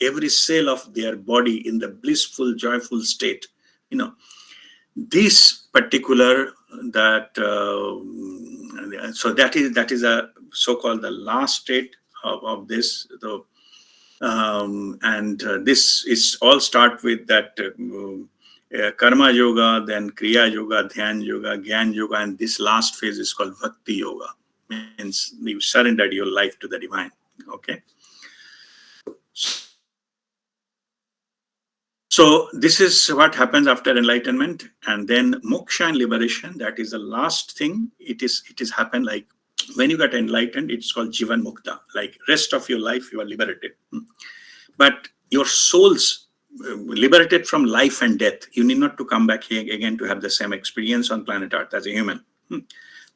Speaker 1: every cell of their body in the blissful, joyful state. This particular so that is a so-called the last state of this. This is all start with that karma yoga, then kriya yoga, dhyan yoga, gyan yoga, and this last phase is called bhakti yoga. Means you surrendered your life to the divine. Okay. So this is what happens after enlightenment, and then moksha and liberation. That is the last thing. It is happened like when you get enlightened. It's called jivan mukta. Like rest of your life, you are liberated. But your soul's liberated from life and death. You need not to come back here again to have the same experience on planet Earth as a human.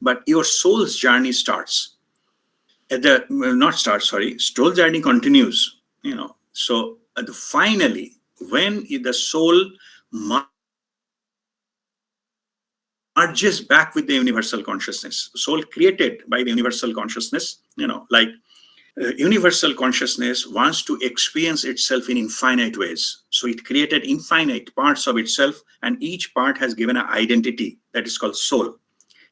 Speaker 1: But your soul's journey starts. Soul journey continues. So finally, when the soul merges back with the universal consciousness, soul created by the universal consciousness, universal consciousness wants to experience itself in infinite ways. So it created infinite parts of itself, and each part has given an identity that is called soul.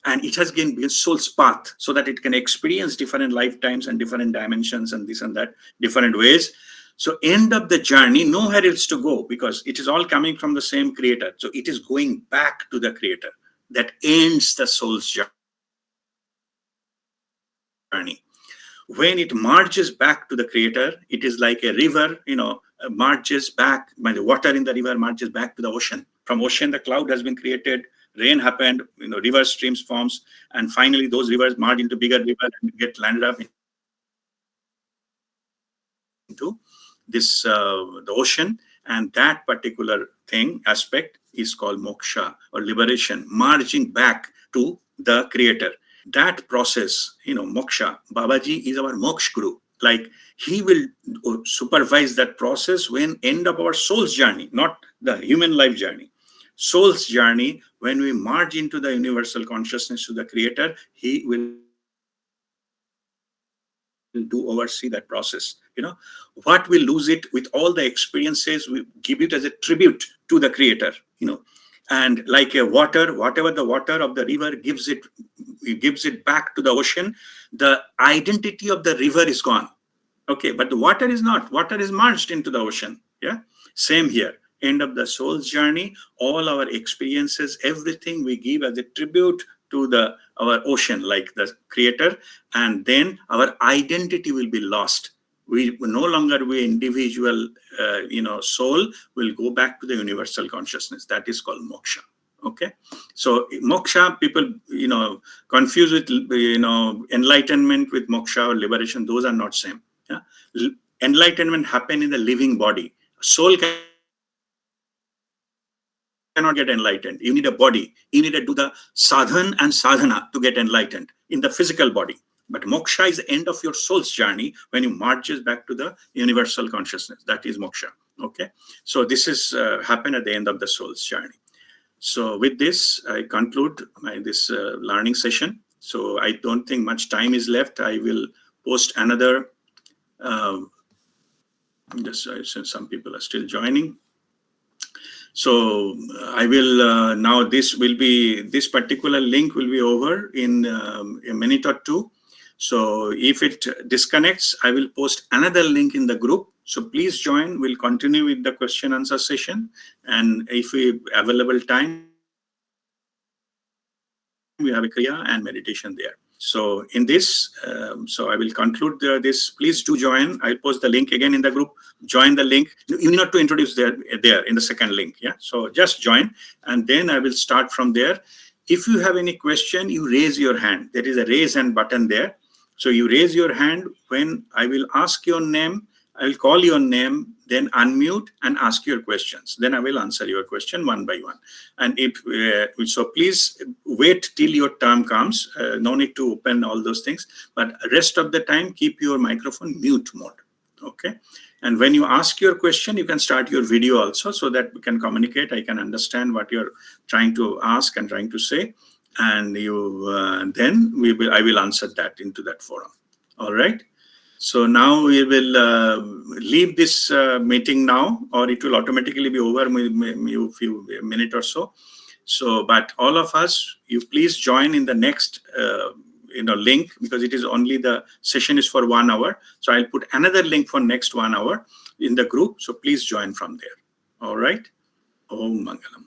Speaker 1: And it has given soul's path so that it can experience different lifetimes and different dimensions and this and that, different ways. So end of the journey, nowhere else to go, because it is all coming from the same creator. So it is going back to the creator. That ends the soul's journey. When it marches back to the creator, it is like a river, marches back, the water in the river marches back to the ocean. From ocean, the cloud has been created, rain happened, river streams forms, and finally those rivers merge into bigger river and get landed up into this the ocean. And that particular aspect is called moksha or liberation, marching back to the creator. That process, moksha, Babaji is our moksha guru. Like he will supervise that process when end of our soul's journey, not the human life journey. Soul's journey, when we merge into the universal consciousness to the creator, he will oversee that process. What we lose it with all the experiences, we give it as a tribute to the creator. And like a water, whatever the water of the river gives it back to the ocean, the identity of the river is gone. Okay, but the water is not. Water is merged into the ocean. Yeah, same here. End of the soul's journey, all our experiences, everything we give as a tribute to our ocean, like the creator, and then our identity will be lost. We no longer be individual, soul will go back to the universal consciousness. That is called moksha. Okay, so moksha, people, confuse with, enlightenment with moksha or liberation. Those are not same. Yeah? Enlightenment happen in the living body. Soul cannot get enlightened. You need a body. You need to do the sadhan and sadhana to get enlightened in the physical body. But moksha is the end of your soul's journey when you marches back to the universal consciousness. That is moksha. Okay. So this is happen at the end of the soul's journey. So with this, I conclude this learning session. So I don't think much time is left. I will post another. Since some people are still joining. So I will now. This particular link will be over in a minute or two. So if it disconnects, I will post another link in the group. So please join. We'll continue with the question answer session. And if we available time, we have a Kriya and meditation there. So in this, so I will conclude this. Please do join. I'll post the link again in the group. Join the link. You need not to introduce there in the second link. Yeah. So just join, and then I will start from there. If you have any question, you raise your hand. There is a raise hand button there. So you raise your hand when I will ask your name, I will call your name, then unmute and ask your questions. Then I will answer your question one by one. And if so, please wait till your term comes. No need to open all those things. But rest of the time, keep your microphone mute mode. Okay. And when you ask your question, you can start your video also, so that we can communicate. I can understand what you're trying to ask and trying to say. And then I will answer that into that forum. All right. So now we will leave this meeting now, or it will automatically be over in a few minutes or so. So, but all of us, you please join in the next link, because it is only the session is for 1 hour. So I'll put another link for next 1 hour in the group. So please join from there. All right. Om Mangalam.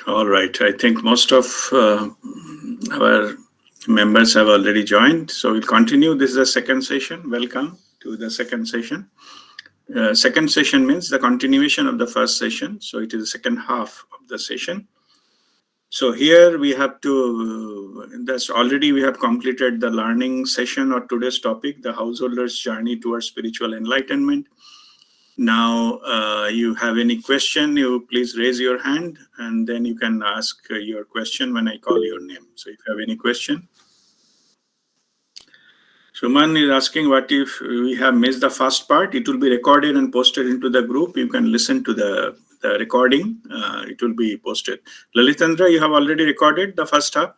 Speaker 1: All right. I think most of our members have already joined. So we'll continue. This is the second session. Welcome to the second session. Second session means the continuation of the first session. So it is the second half of the session. So here we have to, that's already we have completed the learning session or today's topic, the householder's journey towards spiritual enlightenment. Now, you have any question, you please raise your hand and then you can ask your question when I call your name. So if you have any question. Suman is asking, what if we have missed the first part? It will be recorded and posted into the group. You can listen to the recording. It will be posted. Lalitendra, you have already recorded the first half?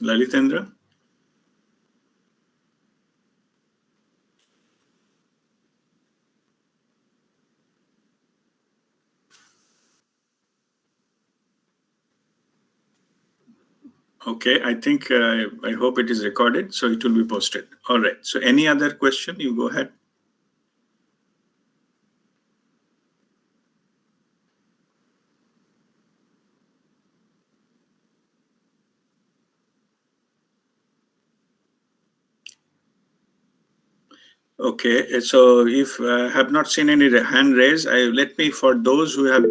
Speaker 1: Lalitendra? Okay, I think, I hope it is recorded, so it will be posted. All right, so any other question, you go ahead. Okay, so if I have not seen any hand raised, let me, for those who have,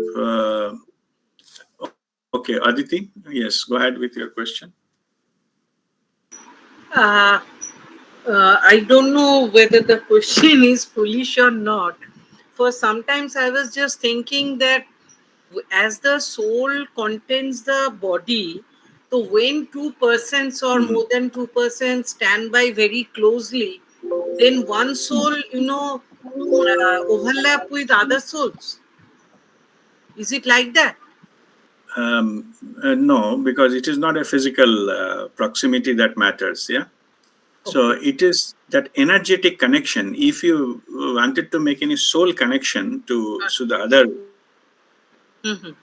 Speaker 1: okay, Aditi, yes, go ahead with your question.
Speaker 2: Uh, I don't know whether the question is foolish or not. For sometimes I was just thinking that as the soul contains the body, so when two persons or
Speaker 1: Mhm.
Speaker 2: more than two persons stand by very closely, then one soul, overlap with other souls. Is it like that?
Speaker 1: No, because it is not a physical proximity that matters. Yeah. So
Speaker 2: Okay.
Speaker 1: it is that energetic connection. If you wanted to make any soul connection to the other
Speaker 2: Mhm.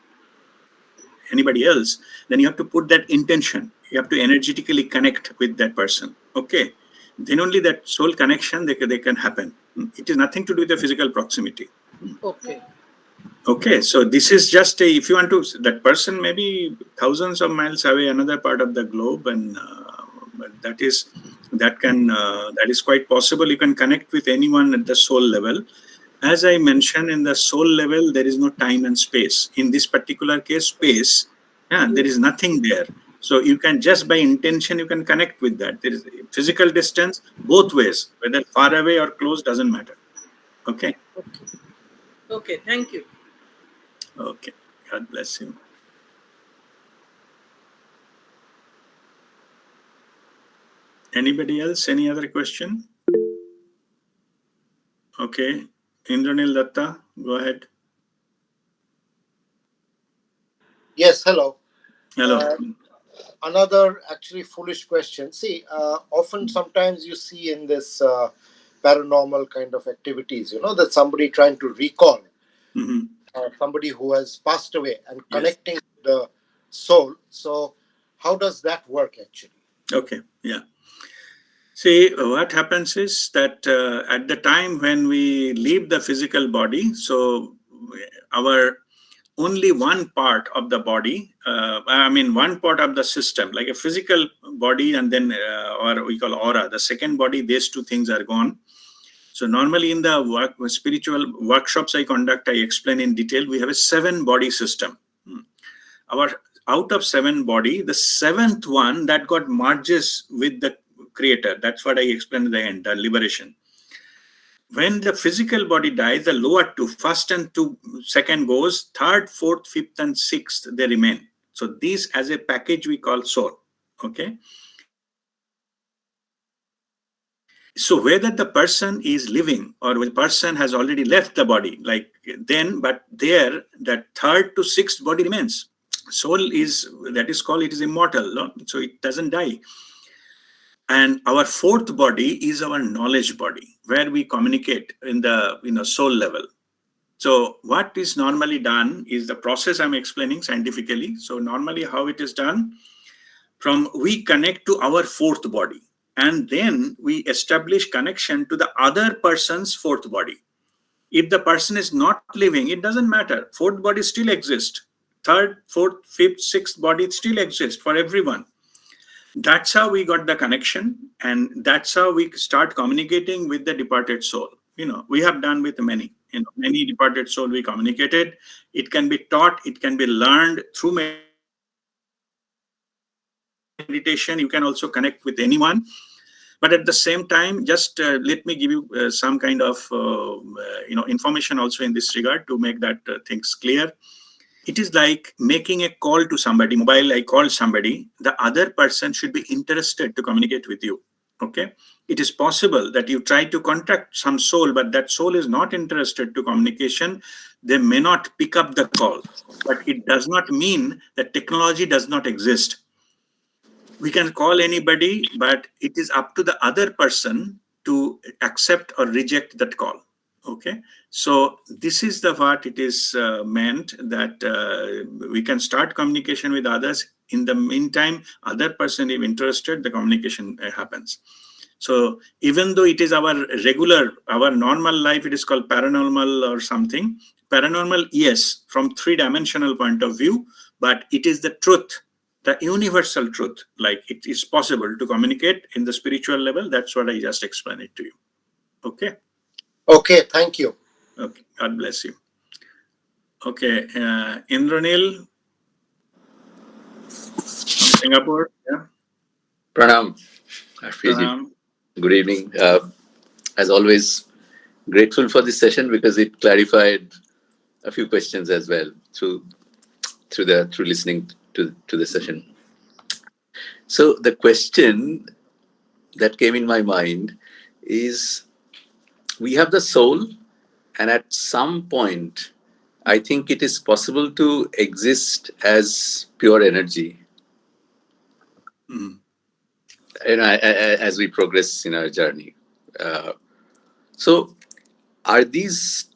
Speaker 1: anybody else, then you have to put that intention. You have to energetically connect with that person. Okay. Then only that soul connection they can happen. It is nothing to do with the physical proximity.
Speaker 2: Okay.
Speaker 1: Okay, so this is just a, if you want to, that person may be thousands of miles away, another part of the globe, and but that is quite possible. You can connect with anyone at the soul level. As I mentioned, in the soul level, there is no time and space. In this particular case, space, yeah, there is nothing there. So you can just by intention you can connect with that. There is physical distance both ways, whether far away or close doesn't matter. Okay,
Speaker 2: Okay. Okay. Thank you.
Speaker 1: okay. God bless you. Anybody else? Any other question? Okay. Indranil Datta, go ahead.
Speaker 3: Yes, hello.
Speaker 1: Hello.
Speaker 3: Uh, Another actually foolish question. See, often sometimes you see in this paranormal kind of activities, that somebody trying to recall
Speaker 1: Hmm.
Speaker 3: somebody who has passed away and
Speaker 1: Yes.
Speaker 3: connecting the soul. So, how does that work actually?
Speaker 1: Okay. Yeah. See, what happens is that at the time when we leave the physical body, so our only one part of the body, I mean, one part of the system, like a physical body, and then, or we call aura, the second body, these two things are gone. So normally in the spiritual workshops I conduct, I explain in detail. We have a 7 body system. Our out of 7 body, the seventh one that got merges with the creator. That's what I explained in the end, the liberation. When the physical body dies, the lower two, first and two, second goes, third, fourth, fifth, and sixth, they remain. So these as a package we call soul. Okay. So whether the person is living or the person has already left the body, like then, but there, that third to sixth body remains. Soul is, that is called, it is immortal, no? So it doesn't die. And our fourth body is our knowledge body, where we communicate in the soul level. So what is normally done is the process I'm explaining scientifically. So normally how it is done, from we connect to our fourth body, and then we establish connection to the other person's fourth body. If the person is not living, it doesn't matter. Fourth body still exists. Third, fourth, fifth, sixth body still exists for everyone. That's how we got the connection, and that's how we start communicating with the departed soul. We have done with many. Many departed soul we communicated. It can be taught, it can be learned through meditation. You can also connect with anyone. But at the same time, just let me give you some kind of information also in this regard to make that things clear. It is like making a call to somebody, mobile, I call somebody, the other person should be interested to communicate with you. Okay. It is possible that you try to contact some soul, but that soul is not interested to communication. They may not pick up the call, but it does not mean that technology does not exist. We can call anybody, but it is up to the other person to accept or reject that call. Okay, so this is the what it is meant, that we can start communication with others. In the meantime, other person if interested, the communication happens. So even though it is our normal life, it is called paranormal or something. Paranormal, yes, from three-dimensional point of view, but it is the truth, the universal truth. Like it is possible to communicate in the spiritual level. That's what I just explained it to you. Okay.
Speaker 3: Okay, thank you.
Speaker 1: Okay, God bless you. Okay, Indranil from Singapore. Yeah.
Speaker 4: Pranam, Pranam. Good evening. As always, grateful for this session because it clarified a few questions as well through listening to the session. So the question that came in my mind is, we have the soul, and at some point, I think it is possible to exist as pure energy. As we progress in our journey. So are these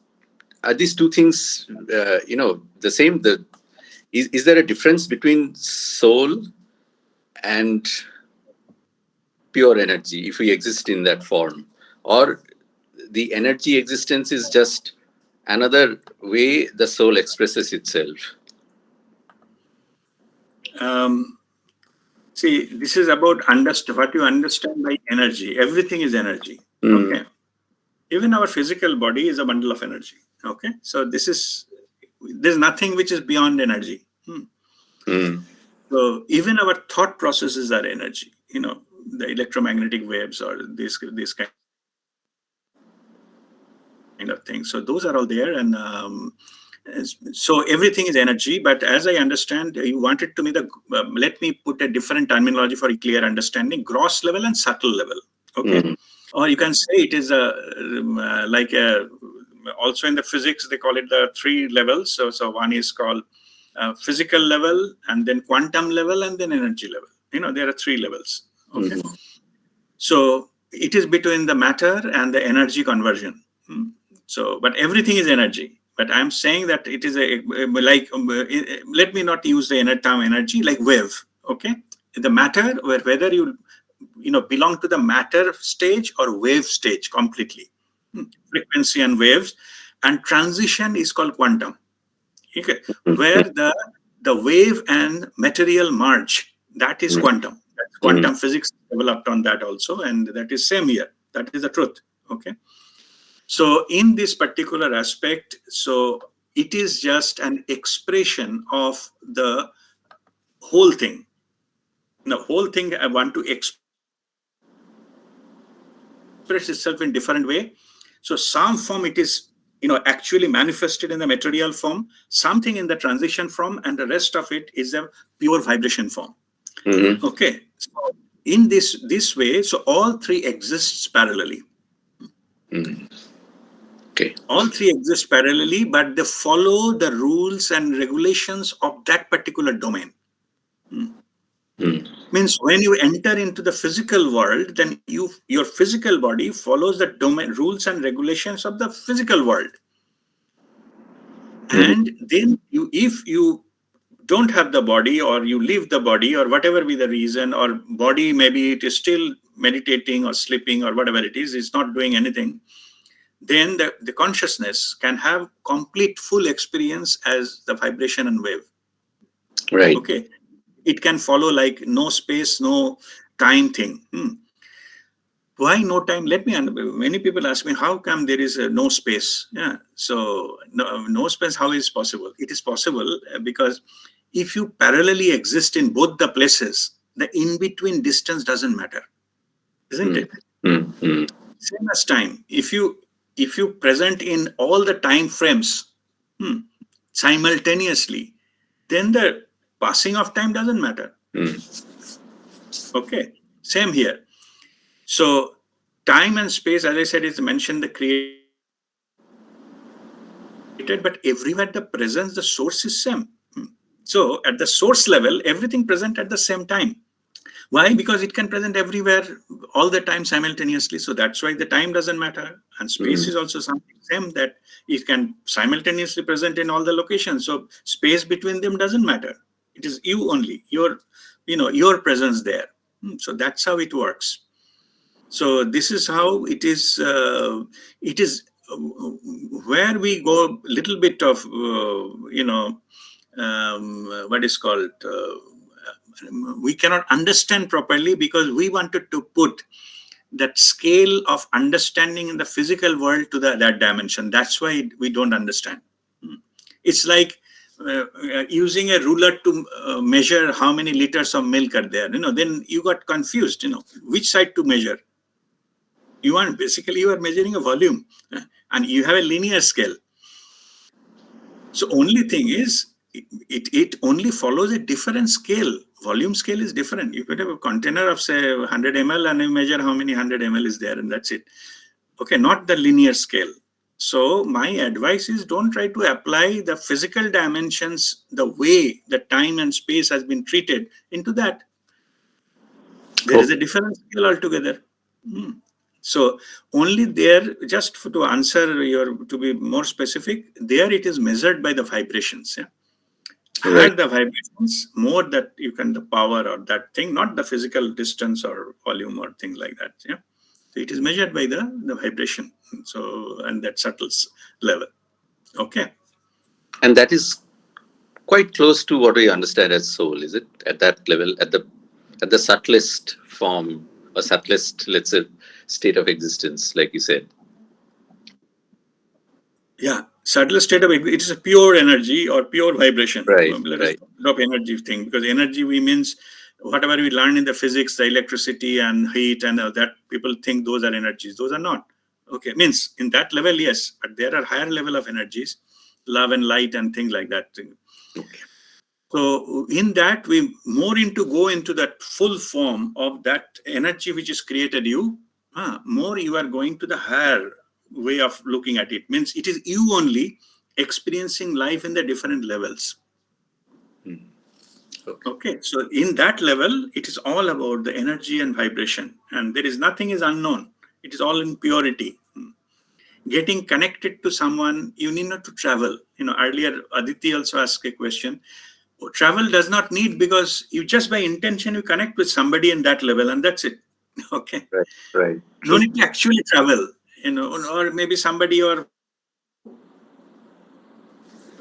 Speaker 4: two things, the same? Is there a difference between soul and pure energy if we exist in that form, or the energy existence is just another way the soul expresses itself?
Speaker 1: See, this is about what you understand by energy. Everything is energy. Okay. Even our physical body is a bundle of energy. Okay. So there's nothing which is beyond energy. So even our thought processes are energy. The electromagnetic waves or this kind of thing. So those are all there, and so everything is energy. But as I understand, you wanted to me let me put a different terminology for a clear understanding: gross level and subtle level. Okay, or you can say it is also in the physics they call it the three levels. So one is called physical level, and then quantum level, and then energy level. There are three levels. Okay, so it is between the matter and the energy conversion. So, but everything is energy. But I'm saying that it is let me not use the term energy, like wave. Okay, the matter, whether you belong to the matter stage or wave stage completely, frequency and waves, and transition is called quantum. Okay, where the wave and material merge, that is quantum. That's quantum physics developed on that also, and that is same here. That is the truth. Okay. So in this particular aspect, so it is just an expression of the whole thing. The whole thing I want to express itself in different way. So some form it is, actually manifested in the material form, something in the transition form, and the rest of it is a pure vibration form. Okay. So in this way, so all three exists parallelly.
Speaker 4: Okay.
Speaker 1: All three exist parallelly, but they follow the rules and regulations of that particular domain. Means when you enter into the physical world, then your physical body follows the domain rules and regulations of the physical world. And then if you don't have the body, or you leave the body, or whatever be the reason, or body maybe it is still meditating or sleeping or whatever it is, it's not doing anything, then the consciousness can have complete full experience as the vibration and wave.
Speaker 4: Right.
Speaker 1: Okay. It can follow like no space, no time thing. Why no time? Many people ask me, how come there is no space? Yeah. So no space, how is possible? It is possible because if you parallelly exist in both the places, the in-between distance doesn't matter. Isn't it? Same as time. If you present in all the time frames simultaneously, then the passing of time doesn't matter. Okay. Same here. So time and space, as I said, is mentioned the created, but everywhere the presence, the source is same. So at the source level, everything present at the same time. Why? Because it can present everywhere all the time simultaneously. So that's why the time doesn't matter. And space is also something same, that it can simultaneously present in all the locations. So space between them doesn't matter. It is you only, your presence there. So that's how it works. So this is how it is. It is where we go a little bit of, what is called, we cannot understand properly because we wanted to put that scale of understanding in the physical world to that dimension. That's why we don't understand. It's like using a ruler to measure how many liters of milk are there. Then you got confused. Which side to measure. You are measuring a volume, and you have a linear scale. So only thing is, it only follows a different scale. Volume scale is different. You could have a container of say 100 ml and you measure how many 100 ml is there, and that's it. Okay, not the linear scale. So my advice is, don't try to apply the physical dimensions the way the time and space has been treated into that. There is a different scale altogether. So only there, just to answer to be more specific, there it is measured by the vibrations. Yeah. Higher the vibrations, more that you can, the power or that thing, not the physical distance or volume or things like that. Yeah. So it is measured by the vibration. So, and that subtle level. Okay.
Speaker 4: And that is quite close to what we understand as soul, is it? At that level, at the subtlest form or subtlest, let's say, state of existence, like you said.
Speaker 1: Yeah, subtle state of it is a pure energy or pure vibration.
Speaker 4: Let
Speaker 1: us stop energy thing, because energy means whatever we learn in the physics, the electricity and heat and that, people think those are energies. Those are not. Okay, means in that level, yes, but there are higher level of energies, love and light and things like that. Okay. So in that, we more go into that full form of that energy which is created you. More you are going to the higher way of looking at it. Means it is you only experiencing life in the different levels. Okay. So in that level, it is all about the energy and vibration, and there is nothing is unknown. It is all in purity. Getting connected to someone, you need not to travel. Earlier Aditi also asked a question. Travel does not need, because you just by intention you connect with somebody in that level, and that's it. Okay.
Speaker 4: Right.
Speaker 1: No need to actually travel. Or maybe somebody or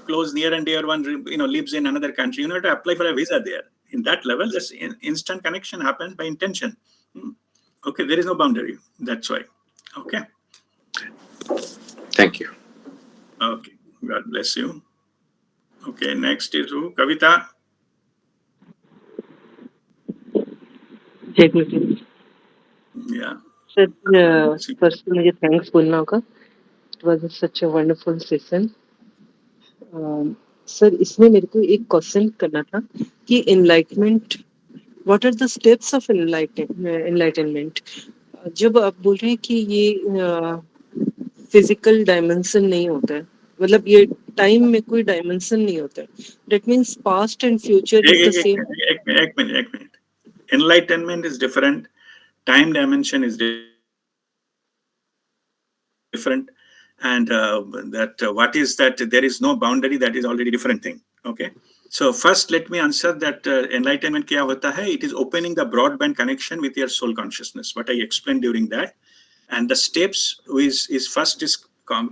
Speaker 1: close near and dear one, lives in another country. You have to apply for a visa there. In that level, this instant connection happens by intention. Okay, there is no boundary. That's why. Okay.
Speaker 4: Thank you.
Speaker 1: Okay. God bless you. Okay, next is who? Kavita. Yeah.
Speaker 5: Sir, first मुझे thanks बोलना होगा. It was such a wonderful session. Sir इसमें मेरे को एक question करना था कि enlightenment, what are the steps of enlightenment? जब आप बोल रहे हैं कि ये फिजिकल डायमेंशन नहीं होता है, मतलब ये टाइम में कोई डायमेंशन नहीं होता है, that means past and future is the same.
Speaker 1: एक minute. Enlightenment is different. Time dimension is different. And what is that? There is no boundary. That is already different thing. Okay. So first, let me answer that enlightenment kya hota hai? It is opening the broadband connection with your soul consciousness. What I explained during that, and the steps is first is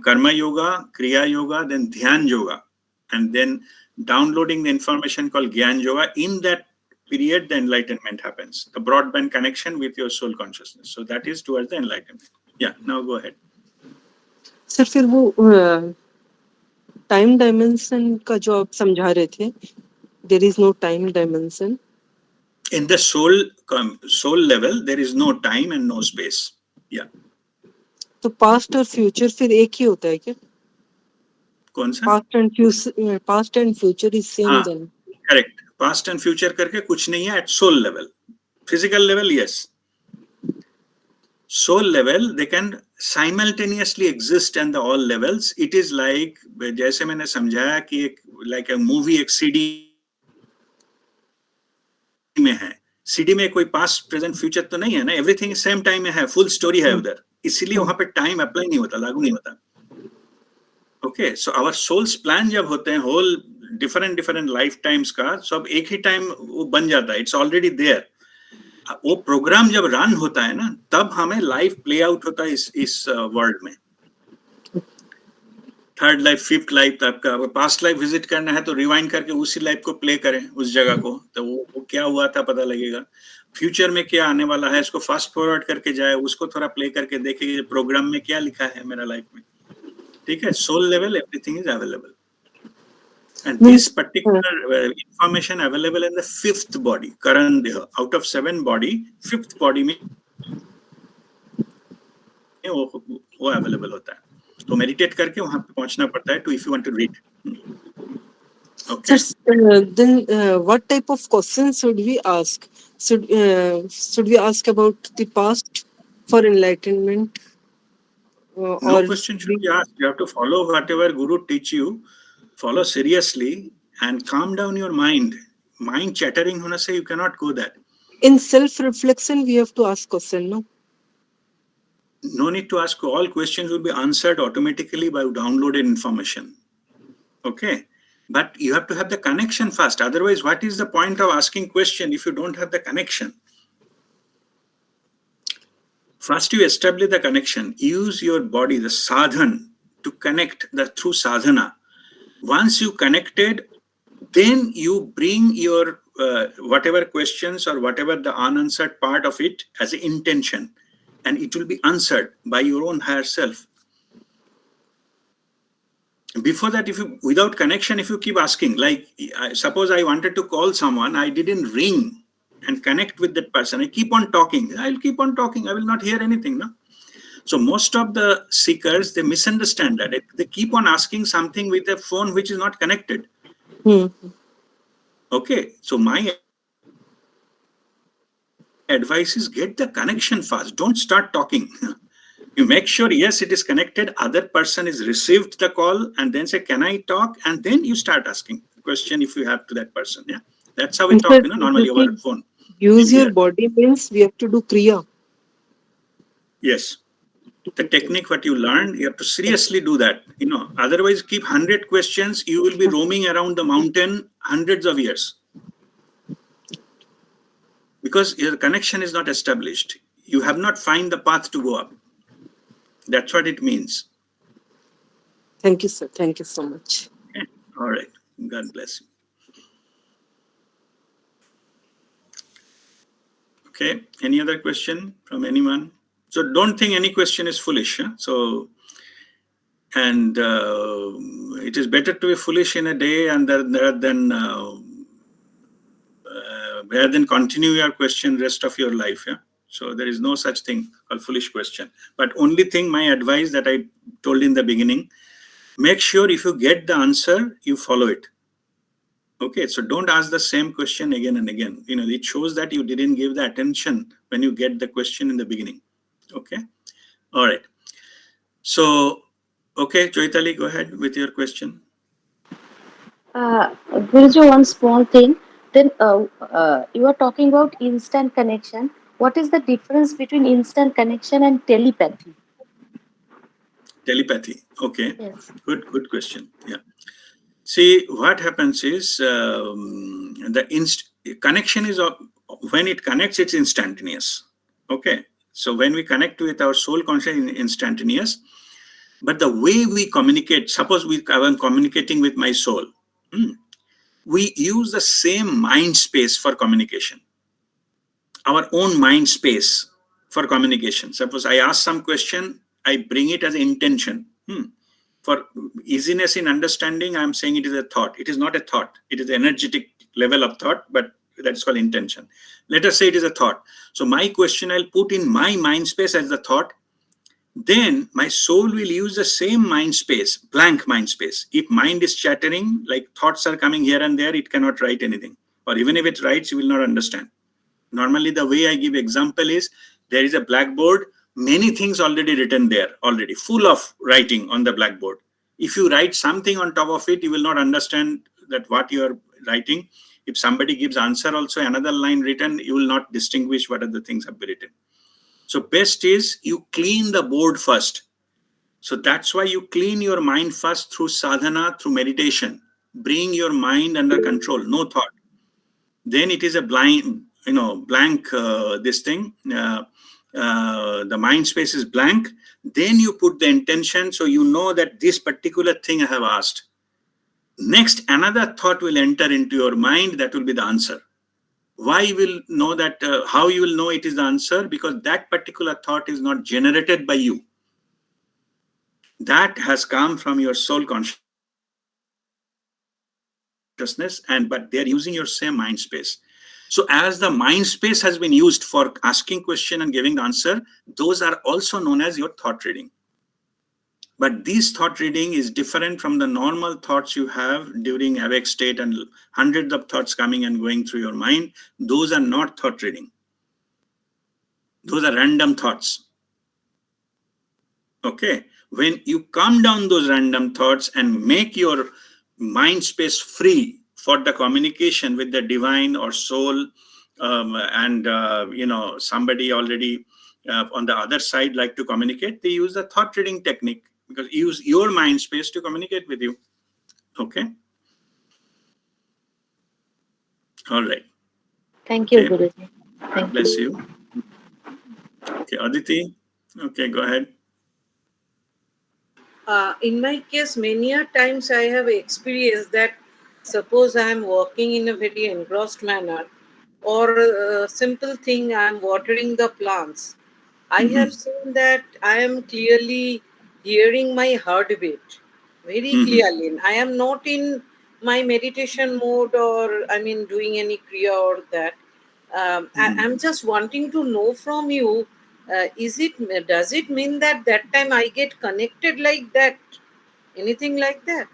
Speaker 1: karma yoga, kriya yoga, then dhyan yoga, and then downloading the information called gyan yoga. In that period, the enlightenment happens. The broadband connection with your soul consciousness. So that is towards the enlightenment. Yeah, now go ahead.
Speaker 5: Sir फिर वो time dimension का जो आप समझा रहे थे, there is no time dimension.
Speaker 1: In the soul level, there is no time and no space. Yeah.
Speaker 5: तो past और फ्यूचर फिर एक ही होता है क्या?
Speaker 1: कौन सा?
Speaker 5: Past and future is same then.
Speaker 1: Correct. Past and future करके कुछ नहीं है at soul level. Physical level yes. Soul level, they can simultaneously exist in the all levels. It is like, जैसे मैंने समझाया कि एक like a movie एक CD में है. CD में कोई past, present, future तो नहीं है ना. Everything same time में है. Full story है उधर. इसीलिए वहाँ पे time apply नहीं होता, लागू नहीं होता. Okay, so our souls plan जब होते हैं whole different lifetimes का, सब एक ही time वो बन जाता है. It's already there. वो प्रोग्राम जब रन होता है ना, तब हमें लाइफ प्ले आउट होता है इस वर्ल्ड में. थर्ड लाइफ, फिफ्थ लाइफ, आपका पास्ट लाइफ विजिट करना है तो रिवाइंड करके उसी लाइफ को प्ले करें, उस जगह को, तो वो क्या हुआ था पता लगेगा. फ्यूचर में क्या आने वाला है इसको फास्ट फॉरवर्ड करके जाए, उसको थोड़ा प्ले करके देखे प्रोग्राम में क्या लिखा है मेरा लाइफ में. ठीक है. Soul level everything is available. And this particular information available in the fifth body, Karan Deha. Out of 7 body, fifth body में वो available होता है. तो meditate करके वहाँ पे पहुँचना पड़ता है to if you want to read. Okay.
Speaker 5: Then what type of questions should we ask? Should we ask about the past for enlightenment?
Speaker 1: No question should be asked. You have to follow whatever Guru teach you. Follow seriously and calm down your mind. Mind chattering होने से you cannot go that.
Speaker 5: In self-reflection, we have to ask question, no?
Speaker 1: No need to ask. All questions will be answered automatically by downloaded information. Okay. But you have to have the connection first. Otherwise, what is the point of asking question if you don't have the connection? First, you establish the connection. Use your body, the sadhan, to connect through sadhana. Once you connected, then you bring your whatever questions or whatever the unanswered part of it as an intention, and it will be answered by your own higher self. Before that, without connection, if you keep asking, like suppose I wanted to call someone, I didn't ring and connect with that person. I keep on talking. I'll keep on talking. I will not hear anything, no? So most of the seekers, they misunderstand that. They keep on asking something with a phone which is not connected. Okay, so my advice is get the connection fast. Don't start talking. You make sure, yes, it is connected. Other person is received the call and then say, can I talk? And then you start asking the question if you have to that person. Yeah, that's how we talk, normally over phone.
Speaker 5: Use your body means we have to do Kriya.
Speaker 1: Yes. The technique what you learned, you have to seriously do that. Otherwise keep 100 questions, you will be roaming around the mountain hundreds of years. Because your connection is not established. You have not found the path to go up. That's what it means.
Speaker 5: Thank you, sir. Thank you so much.
Speaker 1: Okay. All right. God bless you. Okay. Any other question from anyone? So don't think any question is foolish. Huh? So, and it is better to be foolish in a day and rather than continue your question rest of your life. Yeah. So there is no such thing called foolish question. But only thing, my advice that I told in the beginning, make sure if you get the answer, you follow it. Okay, so don't ask the same question again and again. It shows that you didn't give the attention when you get the question in the beginning. Okay, all right. So, okay, Choitali, go ahead with your question.
Speaker 6: Guruji, one small thing. Then you are talking about instant connection. What is the difference between instant connection and telepathy?
Speaker 1: Telepathy. Okay.
Speaker 6: Yes.
Speaker 1: Good question. Yeah. See, what happens is connection is when it connects, it's instantaneous. Okay. So when we connect with our soul consciousness, instantaneous. But the way we communicate, suppose I am communicating with my soul, we use the same mind space for communication, our own mind space for communication. Suppose I ask some question, I bring it as intention. For easiness in understanding, I'm saying it is a thought. It is not a thought. It is energetic level of thought, but that's called intention. Let us say it is a thought. So my question I'll put in my mind space as the thought. Then my soul will use the same mind space, blank mind space. If mind is chattering, like thoughts are coming here and there, it cannot write anything. Or even if it writes, you will not understand. Normally, the way I give example is there is a blackboard, many things already written there, already full of writing on the blackboard. If you write something on top of it, you will not understand that what you are writing. If somebody gives answer also, another line written, you will not distinguish what other things have been written. So best is you clean the board first. So that's why you clean your mind first through sadhana, through meditation. Bring your mind under control, no thought. Then it is a blank, this thing. The mind space is blank. Then you put the intention, so you know that this particular thing I have asked. Next, another thought will enter into your mind. That will be the answer. Why you will know that? How you will know it is the answer? Because that particular thought is not generated by you. That has come from your soul consciousness, but they are using your same mind space. So as the mind space has been used for asking question and giving the answer, those are also known as your thought reading. But this thought reading is different from the normal thoughts you have during awake state and hundreds of thoughts coming and going through your mind. Those are not thought reading. Those are random thoughts. Okay. When you calm down those random thoughts and make your mind space free for the communication with the divine or soul, somebody already on the other side like to communicate, they use the thought reading technique because you use your mind space to communicate with you. Okay. All right.
Speaker 6: Thank you,
Speaker 1: Okay.
Speaker 6: Guruji. Thank
Speaker 1: Bless
Speaker 6: you.
Speaker 1: you. Okay, Aditi. Okay, go ahead.
Speaker 2: In my case, many a times I have experienced that suppose I am working in a very engrossed manner, or a simple thing I am watering the plants. I have seen that I am clearly hearing my heartbeat very clearly. And I am not in my meditation mode or I mean doing any kriya or that. I'm just wanting to know from you. Does it mean that that time I get connected like that? Anything like that?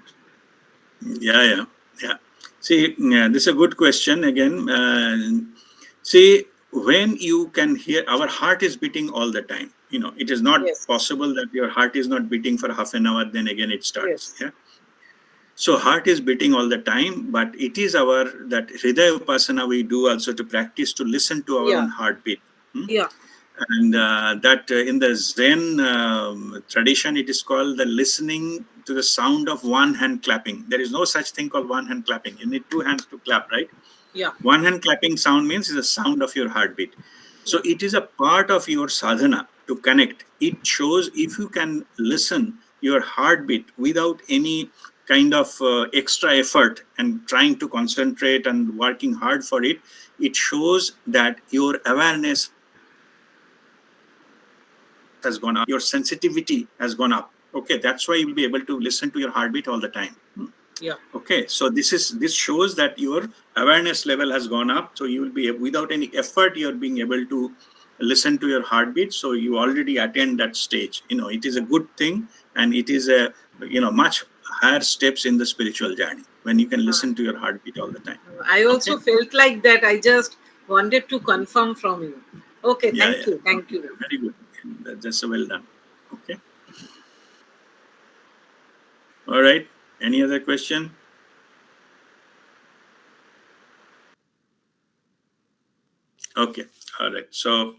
Speaker 1: Yeah. See, this is a good question again. See, when you can hear, our heart is beating all the time. It is not
Speaker 2: Yes.
Speaker 1: possible that your heart is not beating for half an hour, then again it starts.
Speaker 2: Yes.
Speaker 1: Yeah. So heart is beating all the time, but it is that Hridaya Upasana we do also to practice to listen to our
Speaker 2: Yeah.
Speaker 1: own heartbeat.
Speaker 2: Yeah.
Speaker 1: And that in the Zen tradition, it is called the listening to the sound of one hand clapping. There is no such thing called one hand clapping. You need two hands to clap, right?
Speaker 2: Yeah.
Speaker 1: One hand clapping sound means is the sound of your heartbeat. So it is a part of your sadhana to connect. It shows if you can listen your heartbeat without any kind of extra effort and trying to concentrate and working hard for it, it shows that your awareness has gone up, your sensitivity has gone up. Okay, that's why you will be able to listen to your heartbeat all the time.
Speaker 2: Yeah.
Speaker 1: Okay, so this shows that your awareness level has gone up. So you will be without any effort, you're being able to listen to your heartbeat. So you already attain that stage. It is a good thing, and it is a much higher steps in the spiritual journey when you can listen to your heartbeat all the time.
Speaker 2: I also
Speaker 1: Okay.
Speaker 2: felt like that. I just wanted to confirm from you. Okay, thank
Speaker 1: Yeah.
Speaker 2: you. Thank you.
Speaker 1: Very good. That's well done. Okay. All right. Any other question? Okay. All right. So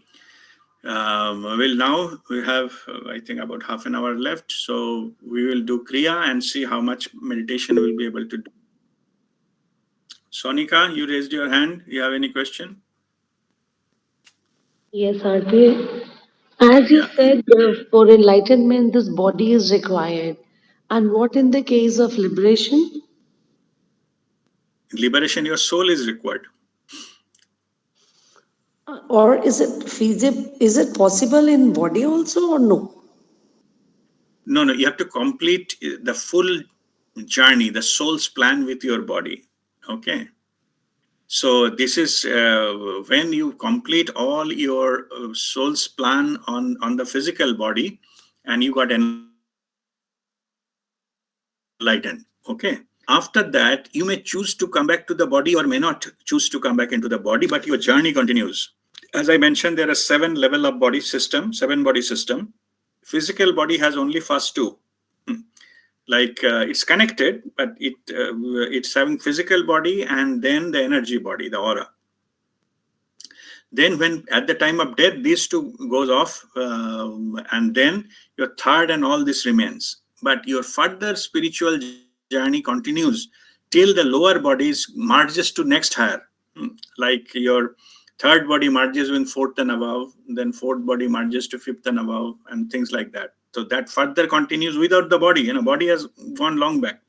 Speaker 1: we have, I think, about half an hour left. So we will do Kriya and see how much meditation we'll be able to do. Sonika, you raised your hand. You have any question?
Speaker 6: Yes, Auntie.
Speaker 7: As you
Speaker 1: Yeah.
Speaker 7: said, for enlightenment, this body is required. And what in the case of liberation?
Speaker 1: Liberation, your soul is required.
Speaker 7: Or is it feasible? Is it possible in body also or no?
Speaker 1: No, no, you have to complete the full journey, the soul's plan with your body. Okay. So this is when you complete all your soul's plan on the physical body, and you got enlightened. Okay. After that, you may choose to come back to the body or may not choose to come back into the body, but your journey continues. As I mentioned, there are 7 level of body system, 7 body system. Physical body has only first 2. Like it's connected, but it's having physical body and then the energy body, the aura. Then when at the time of death, these 2 goes off, and then your third and all this remains. But your further spiritual journey continues till the lower bodies merges to next higher. Like your third body merges with fourth and above, then fourth body merges to fifth and above, and things like that. So that further continues without the body. Body has gone long back.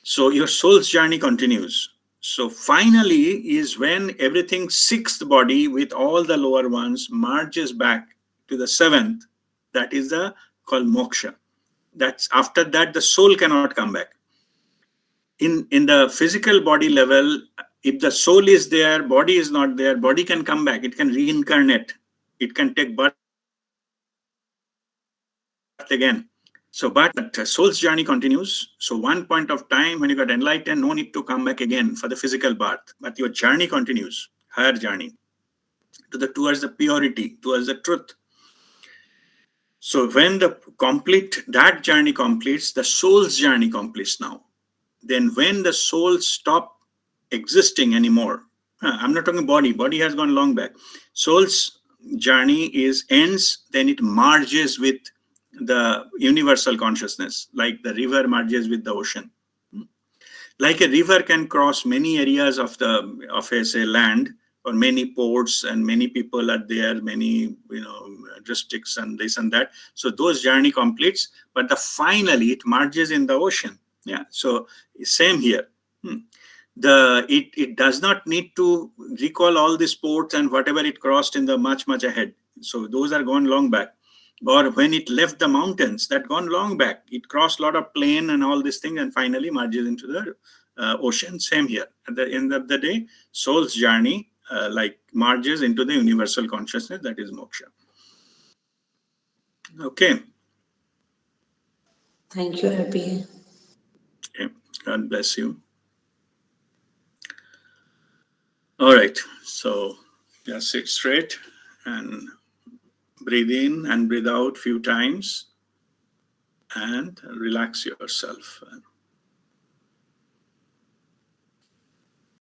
Speaker 1: So your soul's journey continues. So finally is when everything sixth body with all the lower ones merges back to the seventh. That is the called moksha. That's after that the soul cannot come back. In the physical body level, if the soul is there, body is not there, body can come back. It can reincarnate. It can take birth again. So, but soul's journey continues. So, one point of time when you got enlightened, no need to come back again for the physical birth. But your journey continues, higher journey towards the purity, towards the truth. So, when that journey completes, the soul's journey completes now. Then, when the soul stop existing anymore, I'm not talking body. Body has gone long back. Soul's journey ends. Then it merges with the universal consciousness, like the river merges with the ocean. Like a river can cross many areas of say land, or many ports, and many people are there, many districts and this and that. So those journey completes, but finally it merges in the ocean. Yeah. So same here. It does not need to recall all the ports and whatever it crossed in the much ahead. So those are gone long back. Or when it left the mountains, that gone long back. It crossed a lot of plain and all this thing, and finally merges into the ocean. Same here. At the end of the day, soul's journey merges into the universal consciousness, that is moksha. Okay.
Speaker 7: Thank you, Happy.
Speaker 1: Okay. God bless you. All right. So just sit straight and breathe in and breathe out few times and relax yourself.